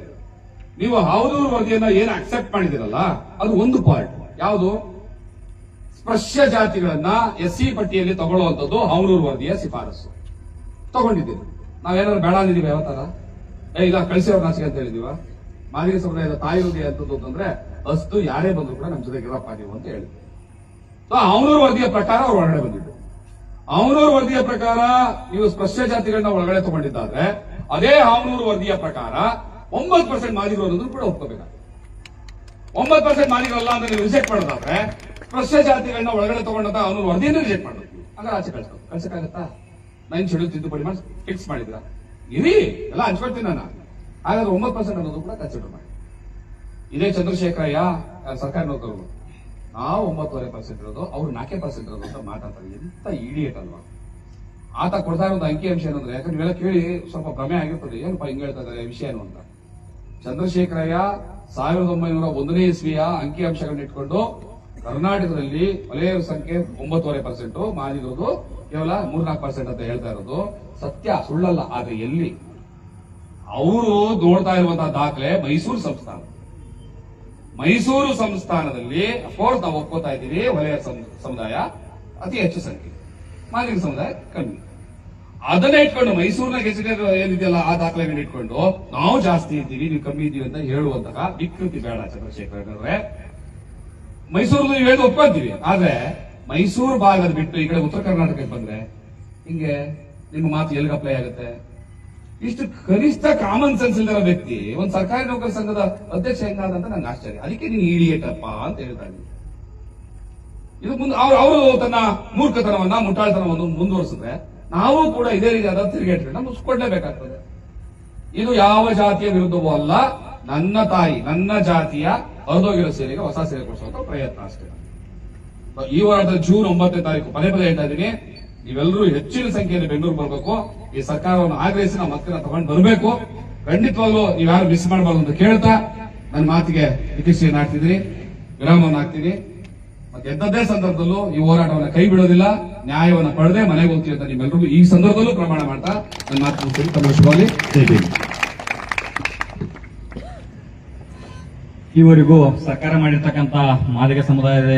ನೀವು ಅವನೂರು ವರದಿಯನ್ನ ಏನು ಅಕ್ಸೆಪ್ಟ್ ಮಾಡಿದಿರಲ್ಲ, ಅದು ಒಂದು ಪಾರ್ಟ್. ಯಾವುದು? ಸ್ಪರ್ಶ ಜಾತಿಗಳನ್ನ SC ಪಟ್ಟಿಯಲ್ಲಿ ತಗೊಳ್ಳುವಂಥದ್ದು ಅವನೂರು ವರದಿಯ ಶಿಫಾರಸು ತಗೊಂಡಿದ್ದೀವಿ. ನಾವೇನಾದ್ರು ಬೇಡ ಅಂದಿದೀವಿ ಯಾವತ್ತಾರ? ಇಲ್ಲ ಕಳಿಸಿವ್ರ ನಾಚಿಕೆ ಅಂತ ಹೇಳಿದೀವ? ಮಾದಿಗ ಸಮುದಾಯದ ತಾಯಿ ಹೃದಯ ಅಂತದ್ದು ಅಂತಂದ್ರೆ ಅಷ್ಟು ಯಾರೇ ಬಂದ್ರು ಕೂಡ ನಮ್ಮ ಜೊತೆಗೆ ಇರಪ್ಪ ನೀವು ಅಂತ ಹೇಳಿದ್ವಿ. ಅವನೂರು ವರದಿಯ ಪ್ರಕಾರ ಅವ್ರು ಒಳಗಡೆ ಬಂದಿದ್ದು. ಅವನೂರು ವರದಿಯ ಪ್ರಕಾರ ನೀವು ಸ್ಪರ್ಶ ಜಾತಿಗಳನ್ನ ಒಳಗಡೆ ತಗೊಂಡಿದ್ದಾದ್ರೆ ಅದೇ ಅವನೂರು ವರದಿಯ ಪ್ರಕಾರ 9% ಮಾದಿಗರು ಅನ್ನೋದು ಕೂಡ ಒಪ್ಕೋಬೇಕಾಗುತ್ತೆ. 9% ಮಾದಿಗರಲ್ಲ ಅಂತ ನೀವು ರಿಜೆಕ್ಟ್ ಮಾಡೋದಾದ್ರೆ ಸ್ಪರ್ಶ ಜಾತಿಗಳನ್ನ ಒಳಗಡೆ ತಗೊಂಡಂತ ಅವನೂರು ವರದಿಯನ್ನು ರಿಜೆಕ್ಟ್ ಮಾಡಬೇಕು. ಅಂದ್ರೆ ಆಚೆ ಕಳ್ಸಕ್ಕಾಗತ್ತಾ? 9 ಶೆಡ್ಯೂಲ್ ತಿದ್ದುಪಡಿ ಮಾಡಿ ಫಿಕ್ಸ್ ಮಾಡಿದ್ರ ಇರಿ, ಎಲ್ಲ ಹಂಚ್ಕೊಳ್ತೀನಿ ನಾನು. ಹಾಗಾದ್ರೆ 9% ಅನ್ನೋದು ಕೂಡ ಕನ್ಸಿಡರ್ ಮಾಡಿ. ಇದೇ ಚಂದ್ರಶೇಖರಯ್ಯ ಸರ್ಕಾರಿ ನೌಕರರು, ನಾವು 9.5% ಇರೋದು, ಅವ್ರು 4% ಇರೋದು ಅಂತ ಮಾತಾಡ್ತಾರೆ. ಎಂತ ಇಡಿಯೇಟ್ ಅಲ್ವಾ? ಆತ ಕೊಡ್ತಾ ಇರೋ ಒಂದು ಅಂಕಿಅಂಶ ಏನಂದ್ರೆ, ಯಾಕಂದ್ರೆ ನೀವೆಲ್ಲ ಕೇಳಿ ಸ್ವಲ್ಪ ಭ್ರಮೆ ಆಗಿರ್ತದೆ, ಏನಪ್ಪ ಹಿಂಗ್ ಹೇಳ್ತಾ ಇದ್ದಾರೆ ವಿಷಯ ಏನು ಅಂತ. ಚಂದ್ರಶೇಖರಯ್ಯ 1901ನೇ ಇಸ್ವಿಯ ಅಂಕಿಅಂಶಗಳನ್ನ ಇಟ್ಕೊಂಡು ಕರ್ನಾಟಕದಲ್ಲಿ ವಲಯ ಸಂಖ್ಯೆ 9.5%, ಮಾದಿಗರದು ಕೇವಲ 3-4% ಅಂತ ಹೇಳ್ತಾ ಇರೋದು ಸತ್ಯ, ಸುಳ್ಳಲ್ಲ. ಆದ್ರೆ ಎಲ್ಲಿ ಅವರು ನೋಡ್ತಾ ಇರುವಂತಹ ದಾಖಲೆ ಮೈಸೂರು ಸಂಸ್ಥಾನದಲ್ಲಿ ಅಫ್ಕೋರ್ಸ್ ನಾವು ಒಪ್ಕೋತಾ ಇದ್ದೀವಿ, ವಲಯ ಸಮುದಾಯ ಅತಿ ಹೆಚ್ಚು ಸಂಖ್ಯೆ, ಮಾದಿಗ ಸಮುದಾಯ ಕಮ್ಮಿ. ಅದನ್ನ ಇಟ್ಕೊಂಡು ಮೈಸೂರಿನ ಗೆಜೆಟರ್ ಏನಿದೆಯಲ್ಲ ಆ ದಾಖಲೆಗಳನ್ನ ಇಟ್ಕೊಂಡು ನಾವು ಜಾಸ್ತಿ ಇದ್ದೀವಿ ನೀವು ಕಮ್ಮಿ ಇದ್ದೀವಿ ಅಂತ ಹೇಳುವಂತಹ ವಿಕೃತಿ ಬೇಡ ಚಂದ್ರಶೇಖರ್ ಅವರೇ. ಮೈಸೂರು ನೀವು ಹೇಳಿ ಒಪ್ಕೊಂತೀವಿ, ಆದ್ರೆ ಮೈಸೂರು ಭಾಗದ ಬಿಟ್ಟು ಈ ಕಡೆ ಉತ್ತರ ಕರ್ನಾಟಕಕ್ಕೆ ಬಂದ್ರೆ ಹಿಂಗೆ ನಿಮ್ಮ ಮಾತು ಎಲ್ಲಿಗೆ ಅಪ್ಲೈ ಆಗುತ್ತೆ? ಇಷ್ಟು ಕನಿಷ್ಠ ಕಾಮನ್ ಸೆನ್ಸ್ ಇಲ್ಲದ ವ್ಯಕ್ತಿ ಒಂದು ಸರ್ಕಾರಿ ನೌಕರ ಸಂಘದ ಅಧ್ಯಕ್ಷ ಹೆಂಗಾದಂತ ನಂಗೆ ಆಶ್ಚರ್ಯ. ಅದಕ್ಕೆ ನೀನು ಇಡಿಯೇಟಪ್ಪ ಅಂತ ಹೇಳ್ತಾ ಇದ್ದೀನಿ. ಇದು ಮುಂದೆ ಅವರು ತನ್ನ ಮೂರ್ಖತನವನ್ನ ಮುಟ್ಟಾಳ್ತನವನ್ನು ಮುಂದುವರಿಸಿದ್ರೆ ನಾವು ಕೂಡ ಇದೇ ರೀತಿಯಾದ ತಿರುಗೇಟುಗಳನ್ನ ಮುಗಿಸ್ಕೊಡ್ಲೇಬೇಕಾಗ್ತದೆ. ಇದು ಯಾವ ಜಾತಿಯ ವಿರುದ್ಧವೂ ಅಲ್ಲ, ನನ್ನ ತಾಯಿ ನನ್ನ ಜಾತಿಯ ಹರಿದೋಗಿರೋ ಸೇನೆಗೆ ಹೊಸ ಸೇನೆ ಕೊಡಿಸುವಂತ ಪ್ರಯತ್ನ ಅಷ್ಟೇ. ಈ ವಾರದ ಜೂನ್ 9ನೇ ತಾರೀಕು ಪದೇ ಹೇಳ್ತಾ ಇದ್ದೀನಿ, ನೀವೆಲ್ಲರೂ ಹೆಚ್ಚಿನ ಸಂಖ್ಯೆಯಲ್ಲಿ ಬೆಂಗಳೂರು ಬರಬೇಕು. ಈ ಸರ್ಕಾರವನ್ನು ಆಗ್ರಹಿಸಿ ನಾವು ಮತ್ತೆ ತಗೊಂಡು ಬರಬೇಕು. ಖಂಡಿತವಾಗ್ಲೂ ನೀವು ಯಾರು ಮಿಸ್ ಮಾಡಬಾರ್ದು ಅಂತ ಕೇಳ್ತಾ ನನ್ನ ಮಾತಿಗೆ ಇತಿಶ್ರೀಯನ್ನು ಹಾಕ್ತಿದ್ದೀನಿ, ವಿರಾಮವನ್ನು ಹಾಕ್ತೀನಿ. ಮತ್ತೆ ಎಂಥದ್ದೇ ಸಂದರ್ಭದಲ್ಲೂ ಈ ಹೋರಾಟವನ್ನು ಕೈ ಬಿಡೋದಿಲ್ಲ, ನ್ಯಾಯವನ್ನು ಪಡೆದೇ ಮನೆಗೆ ಹೋಗ್ತೀವಿ ಅಂತ ನಿಮ್ಮೆಲ್ಲರಿಗೂ ಈ ಸಂದರ್ಭದಲ್ಲೂ ಪ್ರಮಾಣ ಮಾಡ್ತಾ ನನ್ನ ಮಾತು ಮುಗಿಸಿ ತಮ್ಮ ಶುಭವಾಗಿ ಈವರೆಗೂ ಸರ್ಕಾರ ಮಾಡಿರ್ತಕ್ಕಂಥ ಮಾದಿಗ ಸಮುದಾಯದ